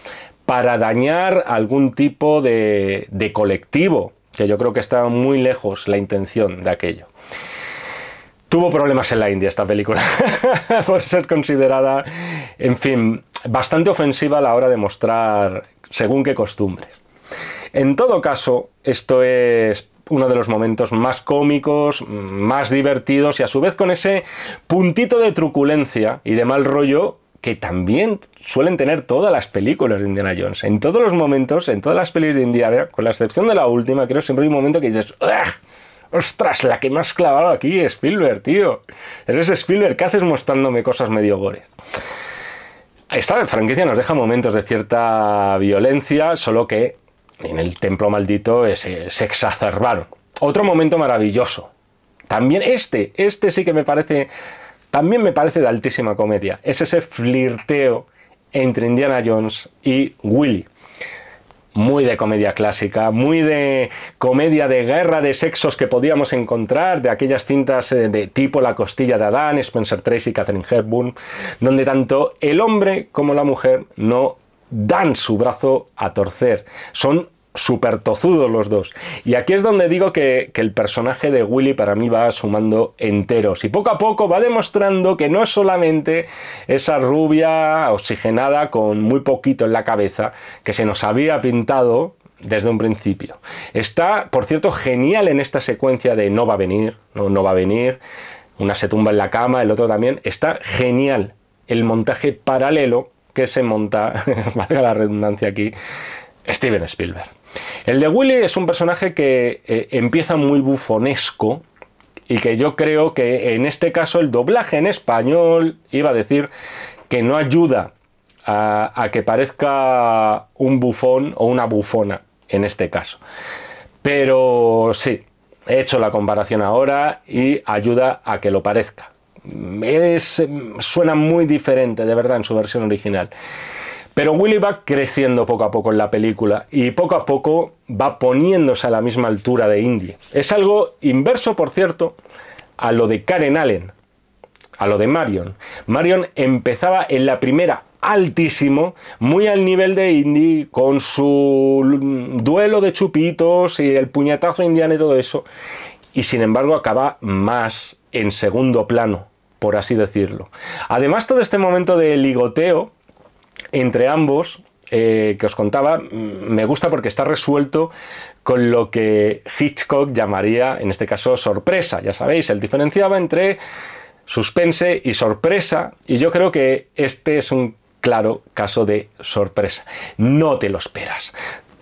S2: para dañar algún tipo de colectivo, que yo creo que está muy lejos la intención de aquello. Tuvo problemas en la India esta película, por ser considerada, en fin, bastante ofensiva a la hora de mostrar según qué costumbres. En todo caso, esto es uno de los momentos más cómicos, más divertidos y a su vez con ese puntito de truculencia y de mal rollo que también suelen tener todas las películas de Indiana Jones. En todos los momentos, en todas las pelis de Indiana, con la excepción de la última, creo que siempre hay un momento que dices ¡ugh! ¡Ostras! La que me has clavado aquí, Spielberg, tío. Eres Spielberg, ¿qué haces mostrándome cosas medio gores? Esta franquicia nos deja momentos de cierta violencia, solo que en el Templo Maldito se exacerbaron. Otro momento maravilloso. También este sí que me parece, también me parece de altísima comedia. Es ese flirteo entre Indiana Jones y Willy. Muy de comedia clásica, muy de comedia de guerra de sexos que podíamos encontrar, de aquellas cintas de tipo La costilla de Adán, Spencer Tracy y Katharine Hepburn, donde tanto el hombre como la mujer no dan su brazo a torcer. Son súper tozudos los dos. Y aquí es donde digo que el personaje de Willy para mí va sumando enteros. Y poco a poco va demostrando que no es solamente esa rubia oxigenada con muy poquito en la cabeza que se nos había pintado desde un principio. Está, por cierto, genial en esta secuencia de no va a venir, no va a venir. Una se tumba en la cama, el otro también. Está genial el montaje paralelo que se monta, valga la redundancia aquí, Steven Spielberg. El de Willy es un personaje que empieza muy bufonesco y que yo creo que en este caso el doblaje en español, iba a decir, que no ayuda a que parezca un bufón o una bufona en este caso. Pero sí, he hecho la comparación ahora y ayuda a que lo parezca. Suena muy diferente, de verdad, en su versión original. Pero Willy va creciendo poco a poco en la película y poco a poco va poniéndose a la misma altura de Indy. Es algo inverso, por cierto, a lo de Karen Allen, a lo de Marion. Marion empezaba en la primera altísimo, muy al nivel de Indy, con su duelo de chupitos y el puñetazo indiano y todo eso, y sin embargo acaba más en segundo plano, por así decirlo. Además, todo este momento de ligoteo entre ambos que os contaba me gusta porque está resuelto con lo que Hitchcock llamaría, en este caso, sorpresa. Ya sabéis, él diferenciaba entre suspense y sorpresa, y yo creo que este es un claro caso de sorpresa. No te lo esperas.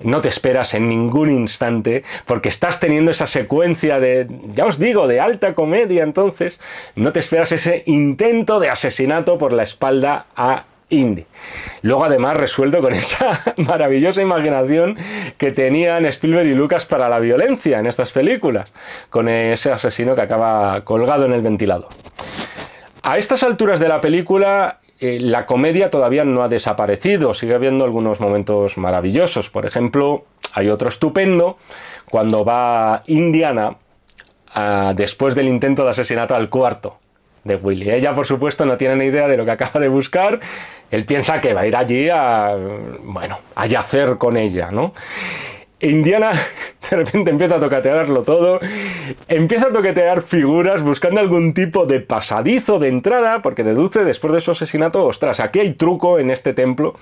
S2: No te esperas en ningún instante, porque estás teniendo esa secuencia de, ya os digo, de alta comedia. Entonces no te esperas ese intento de asesinato por la espalda a Indy. Luego, además, resuelto con esa maravillosa imaginación que tenían Spielberg y Lucas para la violencia en estas películas, con ese asesino que acaba colgado en el ventilador. A estas alturas de la película, la comedia todavía no ha desaparecido, sigue habiendo algunos momentos maravillosos. Por ejemplo, hay otro estupendo cuando va Indiana después del intento de asesinato al cuarto. de Willy. Ella, por supuesto, no tiene ni idea de lo que acaba de buscar. Él piensa que va a ir allí a, bueno, a yacer con ella, ¿no? Indiana de repente empieza a toquetearlo todo, empieza a toquetear figuras buscando algún tipo de pasadizo de entrada, porque deduce después de su asesinato, ostras, aquí hay truco en este templo,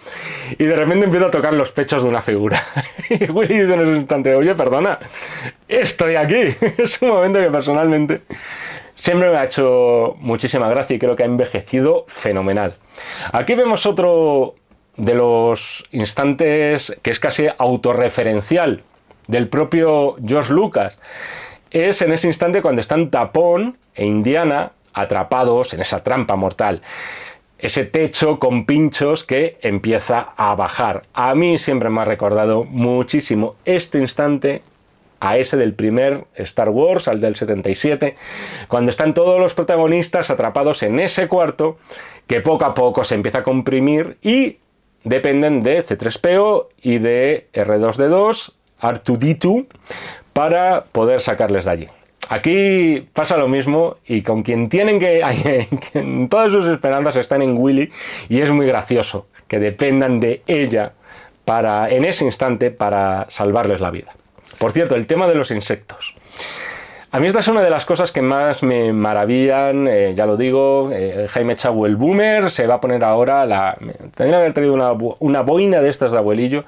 S2: y de repente empieza a tocar los pechos de una figura. Y Willy dice en ese instante, oye, perdona, estoy aquí. Es un momento que personalmente siempre me ha hecho muchísima gracia y creo que ha envejecido fenomenal. Aquí vemos otro de los instantes que es casi autorreferencial del propio George Lucas. Es en ese instante cuando están Tapón e Indiana atrapados en esa trampa mortal. Ese techo con pinchos que empieza a bajar. A mí siempre me ha recordado muchísimo este instante a ese del primer Star Wars, al del 77, cuando están todos los protagonistas atrapados en ese cuarto que poco a poco se empieza a comprimir y dependen de C-3PO y de R2-D2, R2-D2, para poder sacarles de allí. Aquí pasa lo mismo y con quien tienen que todas sus esperanzas están en Willy, y es muy gracioso que dependan de ella en ese instante para salvarles la vida. Por cierto, el tema de los insectos. A mí esta es una de las cosas que más me maravillan, ya lo digo, Jaime Chagüe el boomer se va a poner ahora, tendría que haber traído una boina de estas de abuelillo.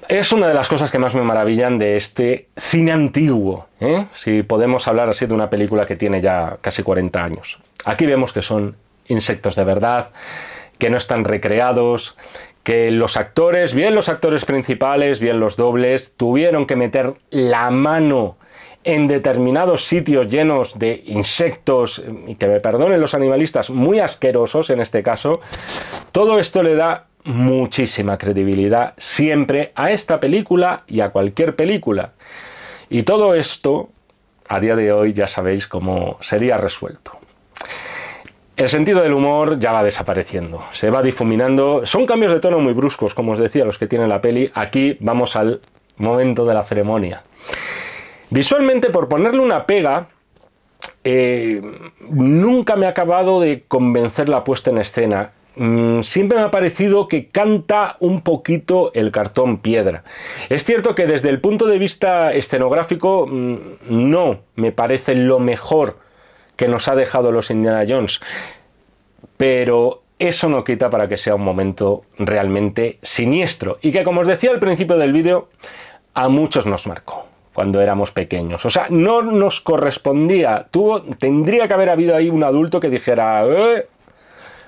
S2: Es una de las cosas que más me maravillan de este cine antiguo, si podemos hablar así de una película que tiene ya casi 40 años. Aquí vemos que son insectos de verdad, que no están recreados, que los actores, bien los actores principales, bien los dobles, tuvieron que meter la mano en determinados sitios llenos de insectos, y que me perdonen los animalistas, muy asquerosos en este caso. Todo esto le da muchísima credibilidad siempre a esta película y a cualquier película. Y todo esto, a día de hoy, ya sabéis cómo sería resuelto. El sentido del humor ya va desapareciendo, se va difuminando. Son cambios de tono muy bruscos, como os decía, los que tiene la peli. Aquí vamos al momento de la ceremonia. Visualmente, por ponerle una pega, nunca me ha acabado de convencer la puesta en escena. Siempre me ha parecido que canta un poquito el cartón piedra. Es cierto que desde el punto de vista escenográfico no me parece lo mejor que nos ha dejado los Indiana Jones, pero eso no quita para que sea un momento realmente siniestro y que, como os decía al principio del vídeo, a muchos nos marcó cuando éramos pequeños. O sea, no nos correspondía. Tendría que haber habido ahí un adulto que dijera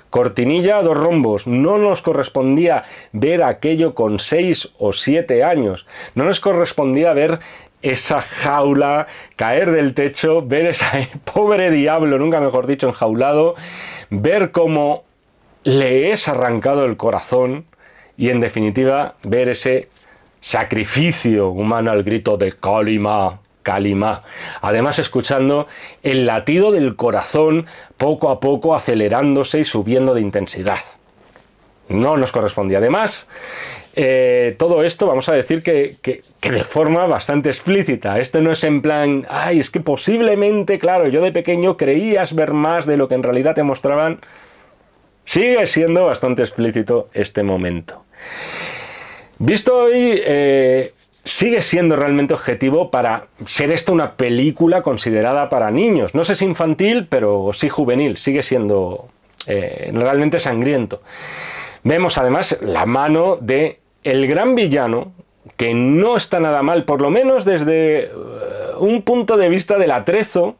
S2: cortinilla, 2 rombos. No nos correspondía ver aquello con 6 o 7 años. No nos correspondía ver esa jaula caer del techo, ver ese pobre diablo, nunca mejor dicho, enjaulado, ver cómo le es arrancado el corazón y, en definitiva, ver ese sacrificio humano al grito de Kalima, Kalima. Además, escuchando el latido del corazón poco a poco acelerándose y subiendo de intensidad. No nos correspondía. Además, todo esto vamos a decir que de forma bastante explícita. Esto no es en plan, ay, es que posiblemente, claro, yo de pequeño creías ver más de lo que en realidad te mostraban. Sigue siendo bastante explícito este momento. Visto hoy, sigue siendo realmente objetivo para ser esta una película considerada para niños. No sé si infantil, pero sí juvenil. Sigue siendo realmente sangriento. Vemos además la mano de el gran villano, que no está nada mal, por lo menos desde un punto de vista del atrezo.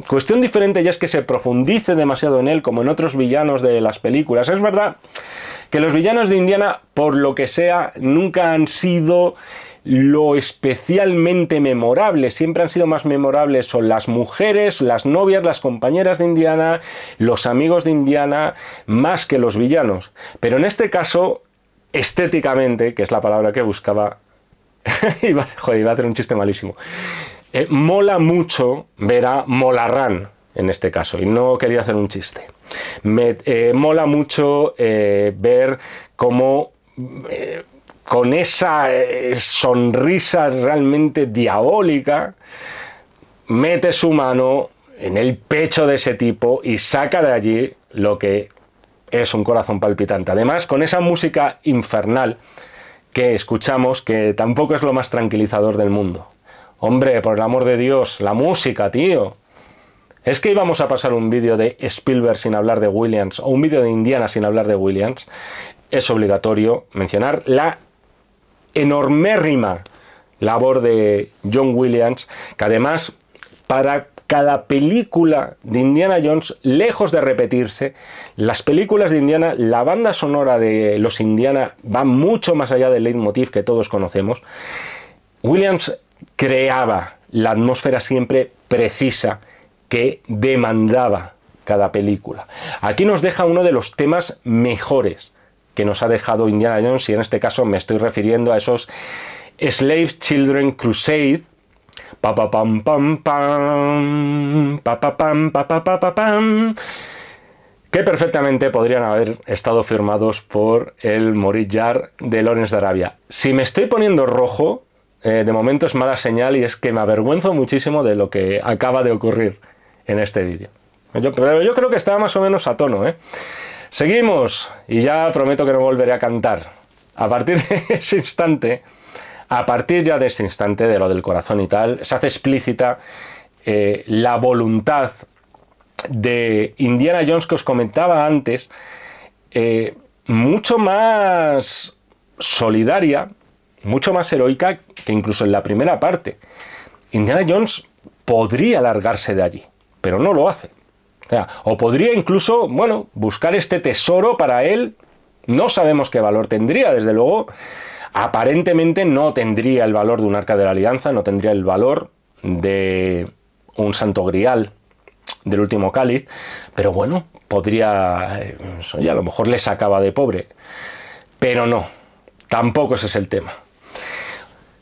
S2: Cuestión diferente ya es que se profundice demasiado en él, como en otros villanos de las películas. Es verdad que los villanos de Indiana, por lo que sea, nunca han sido lo especialmente memorable. Siempre han sido más memorables son las mujeres, las novias, las compañeras de Indiana, los amigos de Indiana, más que los villanos. Pero en este caso, estéticamente, que es la palabra que buscaba, iba a hacer un chiste malísimo, mola mucho ver a Molarrán en este caso, y no quería hacer un chiste. Mola mucho ver cómo con esa sonrisa realmente diabólica mete su mano en el pecho de ese tipo y saca de allí lo que es un corazón palpitante. Además, con esa música infernal que escuchamos, que tampoco es lo más tranquilizador del mundo. Hombre, por el amor de Dios, la música, tío. ¿Es que íbamos a pasar un vídeo de Spielberg sin hablar de Williams o un vídeo de Indiana sin hablar de Williams? Es obligatorio mencionar la enormérrima labor de John Williams, que además para cada película de Indiana Jones, lejos de repetirse, las películas de Indiana, la banda sonora de los Indiana va mucho más allá del leitmotiv que todos conocemos. Williams creaba la atmósfera siempre precisa que demandaba cada película. Aquí nos deja uno de los temas mejores que nos ha dejado Indiana Jones, y en este caso me estoy refiriendo a esos Slave Children Crusade, pa pa pam pam pam, pa pa pam pa pa pa pa pam, que perfectamente podrían haber estado firmados por el Maurice Jarre de Lawrence de Arabia. Si me estoy poniendo rojo, de momento es mala señal, y es que me avergüenzo muchísimo de lo que acaba de ocurrir en este vídeo. Pero yo creo que está más o menos a tono, ¿eh? Seguimos, y ya prometo que no volveré a cantar. A partir de ese instante, a partir ya de ese instante, de lo del corazón y tal, se hace explícita la voluntad de Indiana Jones que os comentaba antes, mucho más solidaria, mucho más heroica que incluso en la primera parte. Indiana Jones podría largarse de allí, pero no lo hace. O podría incluso, bueno, buscar este tesoro para él. No sabemos qué valor tendría, desde luego. Aparentemente no tendría el valor de un Arca de la Alianza, no tendría el valor de un Santo Grial del último cáliz, pero bueno, podría, y a lo mejor le sacaba de pobre. Pero no, tampoco ese es el tema.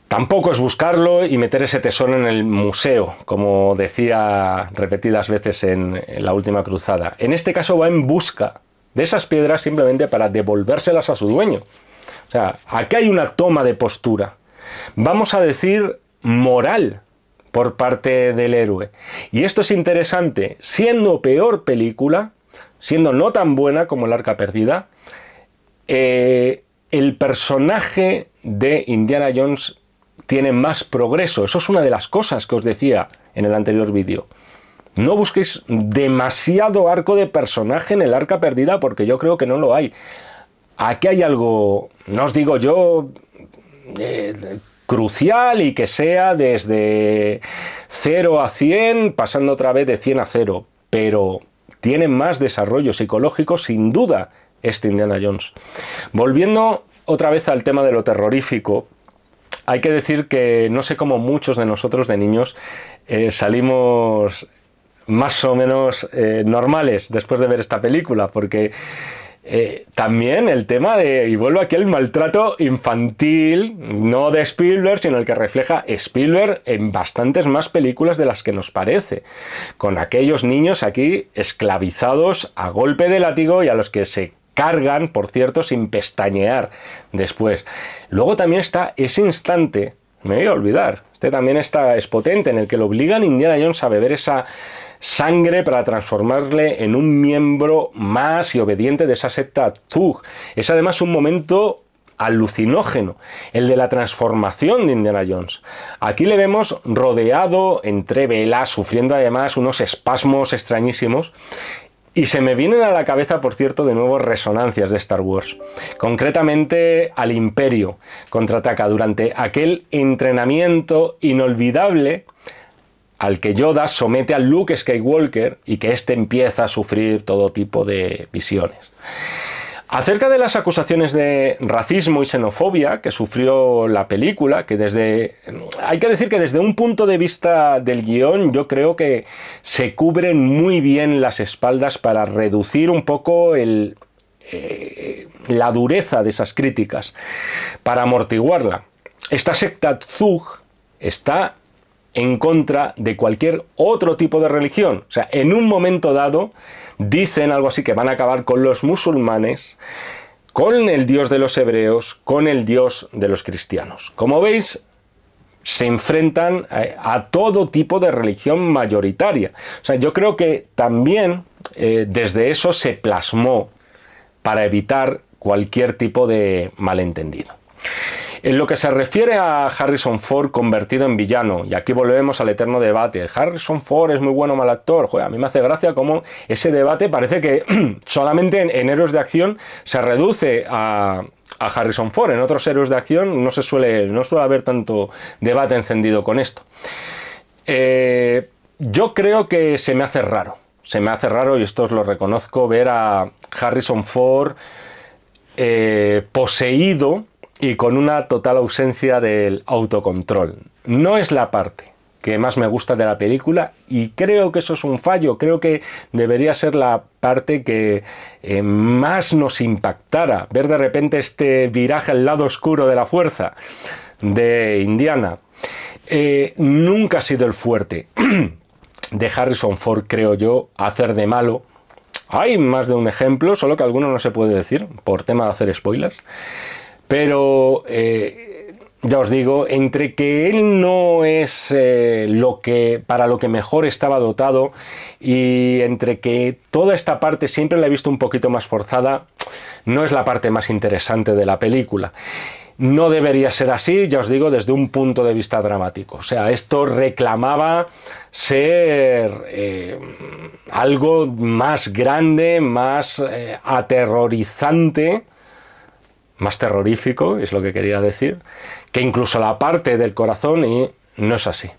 S2: Tampoco es buscarlo y meter ese tesoro en el museo, como decía repetidas veces en la última cruzada. En este caso va en busca de esas piedras simplemente para devolvérselas a su dueño. O sea, aquí hay una toma de postura, vamos a decir moral, por parte del héroe. Y esto es interesante, siendo peor película, siendo no tan buena como El Arca Perdida, el personaje de Indiana Jones tiene más progreso. Eso es una de las cosas que os decía en el anterior vídeo. No busquéis demasiado arco de personaje en El Arca Perdida, porque yo creo que no lo hay. Aquí hay algo, no os digo yo, crucial, y que sea desde 0 a 100, pasando otra vez de 100 a 0, pero tiene más desarrollo psicológico sin duda este Indiana Jones. Volviendo otra vez al tema de lo terrorífico, hay que decir que no sé cómo muchos de nosotros de niños salimos más o menos normales después de ver esta película, porque también el tema de, y vuelvo aquí al maltrato infantil, no de Spielberg, sino el que refleja Spielberg en bastantes más películas de las que nos parece, con aquellos niños aquí esclavizados a golpe de látigo y a los que se cargan, por cierto, sin pestañear después. Luego también está ese instante, me voy a olvidar, este también es potente, en el que lo obligan a Indiana Jones a beber esa sangre para transformarle en un miembro más y obediente de esa secta Zug. Es además un momento alucinógeno, el de la transformación de Indiana Jones. Aquí le vemos rodeado entre velas, sufriendo además unos espasmos extrañísimos. Y se me vienen a la cabeza, por cierto, de nuevo resonancias de Star Wars. Concretamente al Imperio contraataca durante aquel entrenamiento inolvidable al que Yoda somete a Luke Skywalker y que éste empieza a sufrir todo tipo de visiones. Acerca de las acusaciones de racismo y xenofobia que sufrió la película, que hay que decir que desde un punto de vista del guión yo creo que se cubren muy bien las espaldas para reducir un poco la dureza de esas críticas, para amortiguarla. Esta secta Zug está en contra de cualquier otro tipo de religión. O sea, en un momento dado dicen algo así, que van a acabar con los musulmanes, con el Dios de los hebreos, con el Dios de los cristianos. Como veis, se enfrentan a todo tipo de religión mayoritaria. O sea, yo creo que también desde eso se plasmó para evitar cualquier tipo de malentendido. En lo que se refiere a Harrison Ford convertido en villano, y aquí volvemos al eterno debate, Harrison Ford es muy bueno o mal actor. Joder, a mí me hace gracia cómo ese debate parece que solamente en héroes de acción se reduce a Harrison Ford. En otros héroes de acción no suele haber tanto debate encendido con esto. Yo creo que se me hace raro, y esto os lo reconozco, ver a Harrison Ford poseído y con una total ausencia del autocontrol. No es la parte que más me gusta de la película y creo que eso es un fallo. Creo que debería ser la parte que más nos impactara. Ver de repente este viraje al lado oscuro de la fuerza de Indiana. Nunca ha sido el fuerte de Harrison Ford, creo yo, hacer de malo. Hay más de un ejemplo, solo que alguno no se puede decir por tema de hacer spoilers. Pero ya os digo, entre que él no es para lo que mejor estaba dotado y entre que toda esta parte siempre la he visto un poquito más forzada, no es la parte más interesante de la película. No debería ser así, ya os digo, desde un punto de vista dramático. O sea, esto reclamaba ser algo más grande, más aterrorizante, más terrorífico, es lo que quería decir, que incluso la parte del corazón, y no es así.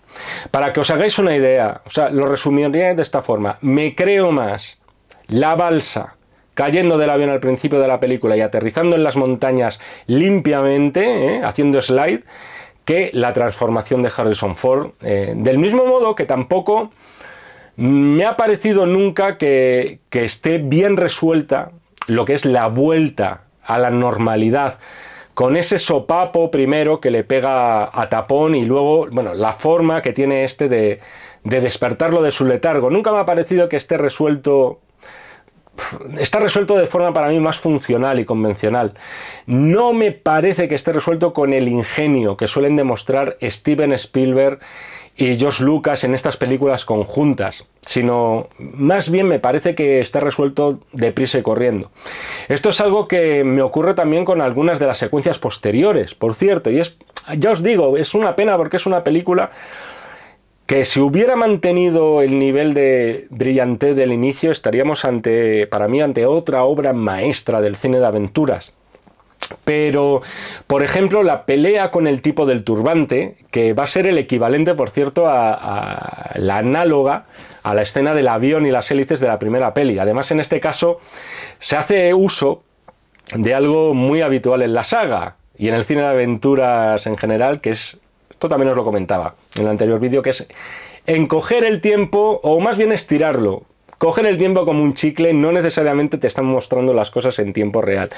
S2: Para que os hagáis una idea, o sea, lo resumiría de esta forma: me creo más la balsa cayendo del avión al principio de la película y aterrizando en las montañas limpiamente, haciendo slide, que la transformación de Harrison Ford. Del mismo modo que tampoco me ha parecido nunca que esté bien resuelta lo que es la vuelta a la normalidad, con ese sopapo primero que le pega a tapón y luego, bueno, la forma que tiene de despertarlo de su letargo. Nunca me ha parecido que esté resuelto. Está resuelto de forma para mí más funcional y convencional. No me parece que esté resuelto con el ingenio que suelen demostrar Steven Spielberg y George Lucas en estas películas conjuntas, sino más bien me parece que está resuelto deprisa y corriendo. Esto es algo que me ocurre también con algunas de las secuencias posteriores, por cierto, y ya os digo, es una pena porque es una película que si hubiera mantenido el nivel de brillantez del inicio, estaríamos para mí ante otra obra maestra del cine de aventuras. Pero, por ejemplo, la pelea con el tipo del turbante, que va a ser el equivalente, por cierto, a la análoga a la escena del avión y las hélices de la primera peli. Además, en este caso, se hace uso de algo muy habitual en la saga y en el cine de aventuras en general, que es, esto también os lo comentaba en el anterior vídeo, que es encoger el tiempo, o más bien estirarlo. Coger el tiempo como un chicle, no necesariamente te están mostrando las cosas en tiempo real.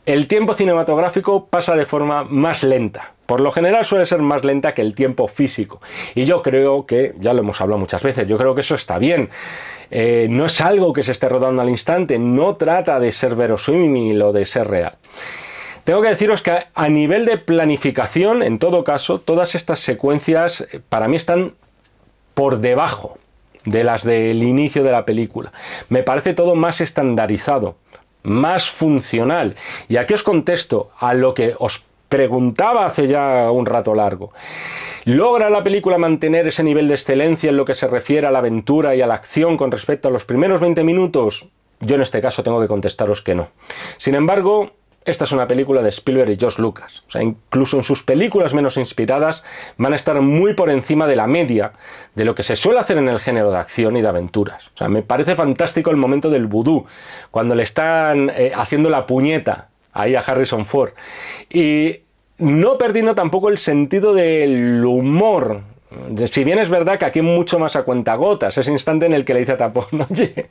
S2: El tiempo cinematográfico pasa de forma más lenta. Por lo general suele ser más lenta que el tiempo físico. Y yo creo que, ya lo hemos hablado muchas veces, yo creo que eso está bien. No es algo que se esté rodando al instante, no trata de ser verosímil o de ser real. Tengo que deciros que a nivel de planificación, en todo caso, todas estas secuencias para mí están por debajo de las del inicio de la película. Me parece todo más estandarizado, más funcional. Y aquí os contesto a lo que os preguntaba hace ya un rato largo. ¿Logra la película mantener ese nivel de excelencia en lo que se refiere a la aventura y a la acción con respecto a los primeros 20 minutos? Yo en este caso tengo que contestaros que no. Sin embargo, esta es una película de Spielberg y George Lucas. O sea, incluso en sus películas menos inspiradas van a estar muy por encima de la media de lo que se suele hacer en el género de acción y de aventuras. O sea, me parece fantástico el momento del vudú, cuando le están haciendo la puñeta ahí a Harrison Ford. Y no perdiendo tampoco el sentido del humor. Si bien es verdad que aquí es mucho más a cuentagotas, ese instante en el que le dice a Tapón, oye,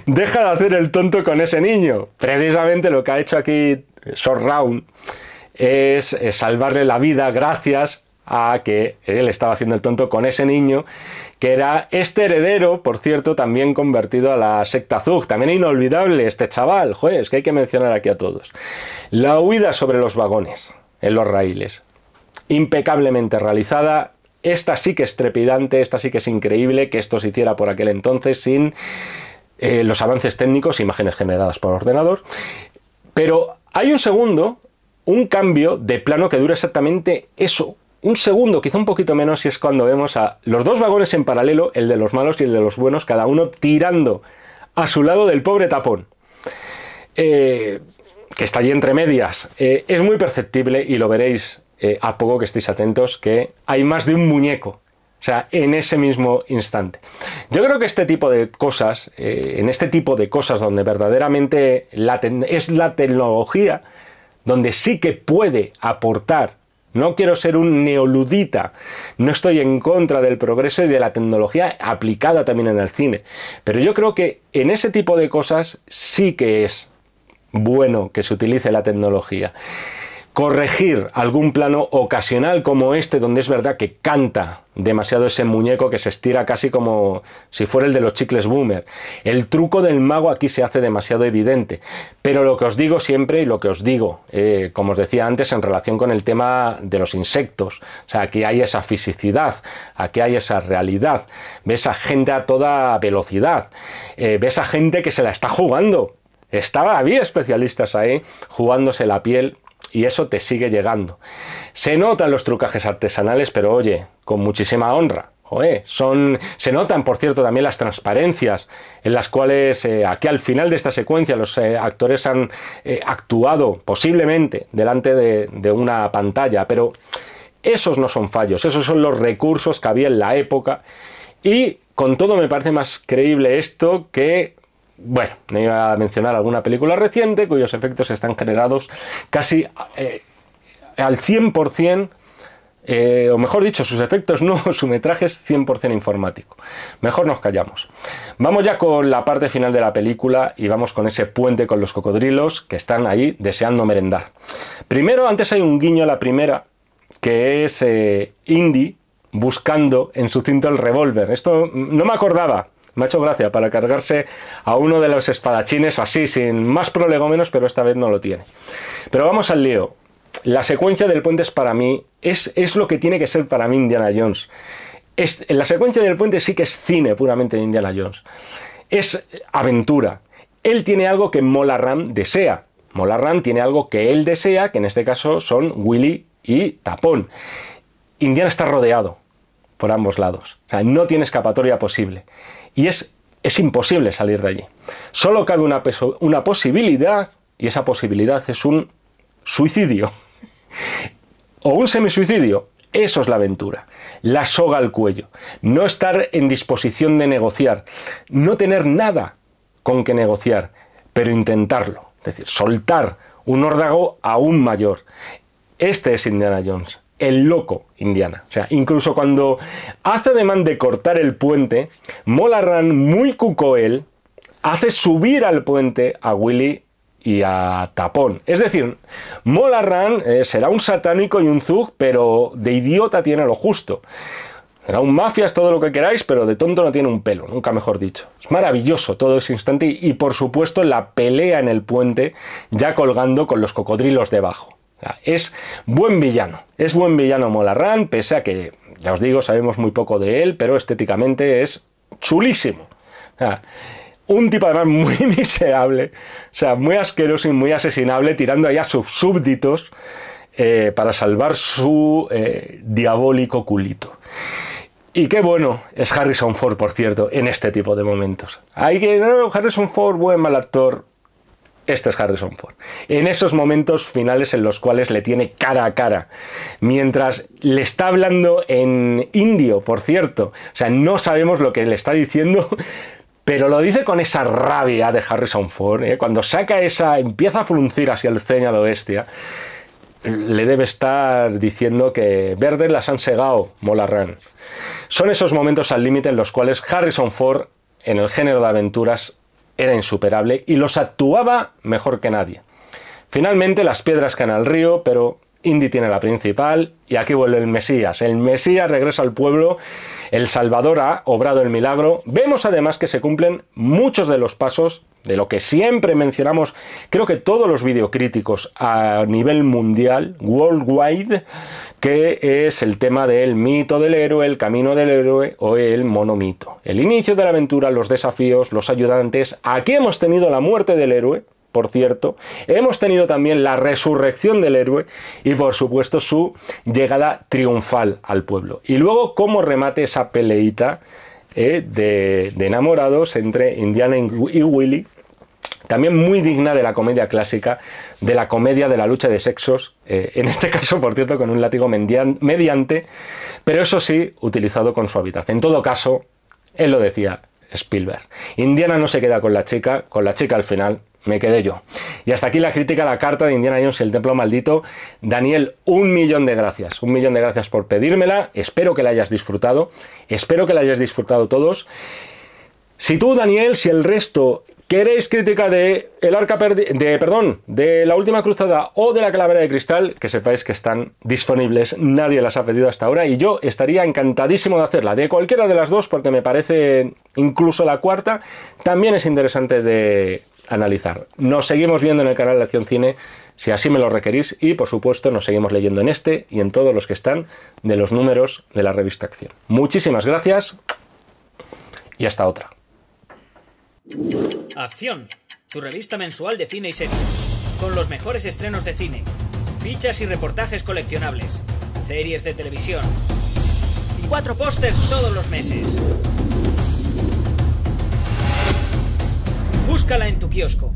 S2: deja de hacer el tonto con ese niño. Precisamente lo que ha hecho aquí Short Round es salvarle la vida gracias a que él estaba haciendo el tonto con ese niño, que era este heredero, por cierto, también convertido a la secta Zug. También inolvidable este chaval, joder, es que hay que mencionar aquí a todos. La huida sobre los vagones, en los raíles. impecablemente realizada. Esta sí que es trepidante, esta sí que es increíble que esto se hiciera por aquel entonces sin los avances técnicos, imágenes generadas por ordenador. Pero hay un cambio de plano que dura exactamente eso, un segundo, quizá un poquito menos, y es cuando vemos a los dos vagones en paralelo, el de los malos y el de los buenos, cada uno tirando a su lado del pobre Tapón, que está allí entre medias. Es muy perceptible, y lo veréis a poco que estéis atentos, que hay más de un muñeco, o sea, en ese mismo instante. Yo creo que este tipo de cosas, en este tipo de cosas donde verdaderamente es la tecnología, donde sí que puede aportar. No quiero ser un neoludita, no estoy en contra del progreso y de la tecnología aplicada también en el cine, pero yo creo que en ese tipo de cosas sí que es bueno que se utilice la tecnología. Corregir algún plano ocasional como este, donde es verdad que canta demasiado ese muñeco que se estira casi como si fuera el de los chicles Boomer. El truco del mago aquí se hace demasiado evidente. Pero lo que os digo siempre, y lo que os digo, como os decía antes, en relación con el tema de los insectos, o sea, aquí hay esa fisicidad, aquí hay esa realidad. Ves a gente a toda velocidad, ves a gente que se la está jugando. Había especialistas ahí jugándose la piel. Y eso te sigue llegando. Se notan los trucajes artesanales, pero oye, con muchísima honra. Joder, se notan, por cierto, también las transparencias en las cuales aquí al final de esta secuencia los actores han actuado posiblemente delante de una pantalla, pero esos no son fallos, esos son los recursos que había en la época, y con todo me parece más creíble esto que... Bueno, me iba a mencionar alguna película reciente cuyos efectos están generados casi al 100%, o mejor dicho, sus efectos no, su metraje es 100% informático. Mejor nos callamos. Vamos ya con la parte final de la película y vamos con ese puente con los cocodrilos que están ahí deseando merendar. Primero, antes hay un guiño a la primera, que es Indy buscando en su cinto el revólver. Esto no me acordaba. Me ha hecho gracia para cargarse a uno de los espadachines así, sin más prolegómenos, pero esta vez no lo tiene. Pero vamos al lío. La secuencia del puente es para mí, es lo que tiene que ser para mí Indiana Jones. La secuencia del puente sí que es cine puramente de Indiana Jones. Es aventura. Él tiene algo que Mola Ram desea. Mola Ram tiene algo que él desea, que en este caso son Willy y Tapón. Indiana está rodeado por ambos lados. O sea, no tiene escapatoria posible. Y es imposible salir de allí. Solo cabe una posibilidad, y esa posibilidad es un suicidio. O un semisuicidio. Eso es la aventura. La soga al cuello. No estar en disposición de negociar. No tener nada con que negociar, pero intentarlo. Es decir, soltar un órdago aún mayor. Este es Indiana Jones. El loco Indiana. O sea, incluso cuando hace ademán de cortar el puente, Mola Ram, muy cuco él, hace subir al puente a Willy y a Tapón. Es decir, Mola Ram será un satánico y un zug, pero de idiota tiene lo justo. Será un mafias, todo lo que queráis, pero de tonto no tiene un pelo, nunca mejor dicho. Es maravilloso todo ese instante y por supuesto la pelea en el puente, ya colgando con los cocodrilos debajo. Es buen villano Mola Ram, pese a que, ya os digo, sabemos muy poco de él, pero estéticamente es chulísimo. O sea, un tipo además muy miserable, o sea, muy asqueroso y muy asesinable, tirando ahí a sus súbditos para salvar su diabólico culito. Y qué bueno es Harrison Ford, por cierto, en este tipo de momentos. Harrison Ford, buen mal actor. Este es Harrison Ford. En esos momentos finales en los cuales le tiene cara a cara. Mientras le está hablando en indio, por cierto. O sea, no sabemos lo que le está diciendo, pero lo dice con esa rabia de Harrison Ford. Cuando empieza a fruncir hacia el ceño a lo bestia, le debe estar diciendo que verdes las han segado, Mola Ram. Son esos momentos al límite en los cuales Harrison Ford, en el género de aventuras, era insuperable y los actuaba mejor que nadie. Finalmente las piedras caen al río, pero Indy tiene la principal y aquí vuelve el Mesías. El Mesías regresa al pueblo, el Salvador ha obrado el milagro. Vemos además que se cumplen muchos de los pasos de lo que siempre mencionamos, creo que todos los videocríticos a nivel mundial, worldwide, que es el tema del mito del héroe, el camino del héroe o el monomito. El inicio de la aventura, los desafíos, los ayudantes. Aquí hemos tenido la muerte del héroe, por cierto, hemos tenido también la resurrección del héroe y por supuesto su llegada triunfal al pueblo. Y luego cómo remate esa peleita de enamorados entre Indiana y Willy, también muy digna de la comedia clásica, de la comedia de la lucha de sexos, en este caso, por cierto, con un látigo mediante, pero eso sí, utilizado con suavidad. En todo caso, él lo decía, Spielberg, Indiana no se queda con la chica al final, me quedé yo. Y hasta aquí la crítica a la carta de Indiana Jones y el Templo Maldito. Daniel, 1.000.000 de gracias. 1.000.000 de gracias por pedírmela. Espero que la hayas disfrutado. Espero que la hayáis disfrutado todos. Si tú, Daniel, si el resto queréis crítica de la Última Cruzada o de la Calavera de Cristal, que sepáis que están disponibles. Nadie las ha pedido hasta ahora y yo estaría encantadísimo de hacerla. De cualquiera de las dos, porque me parece incluso la cuarta también es interesante de analizar. Nos seguimos viendo en el canal de Acción Cine, si así me lo requerís, y por supuesto nos seguimos leyendo en este y en todos los que están de los números de la revista Acción. Muchísimas gracias y hasta otra.
S1: Acción, tu revista mensual de cine y series, con los mejores estrenos de cine, fichas y reportajes coleccionables, series de televisión y 4 pósters todos los meses. Búscala en tu kiosco.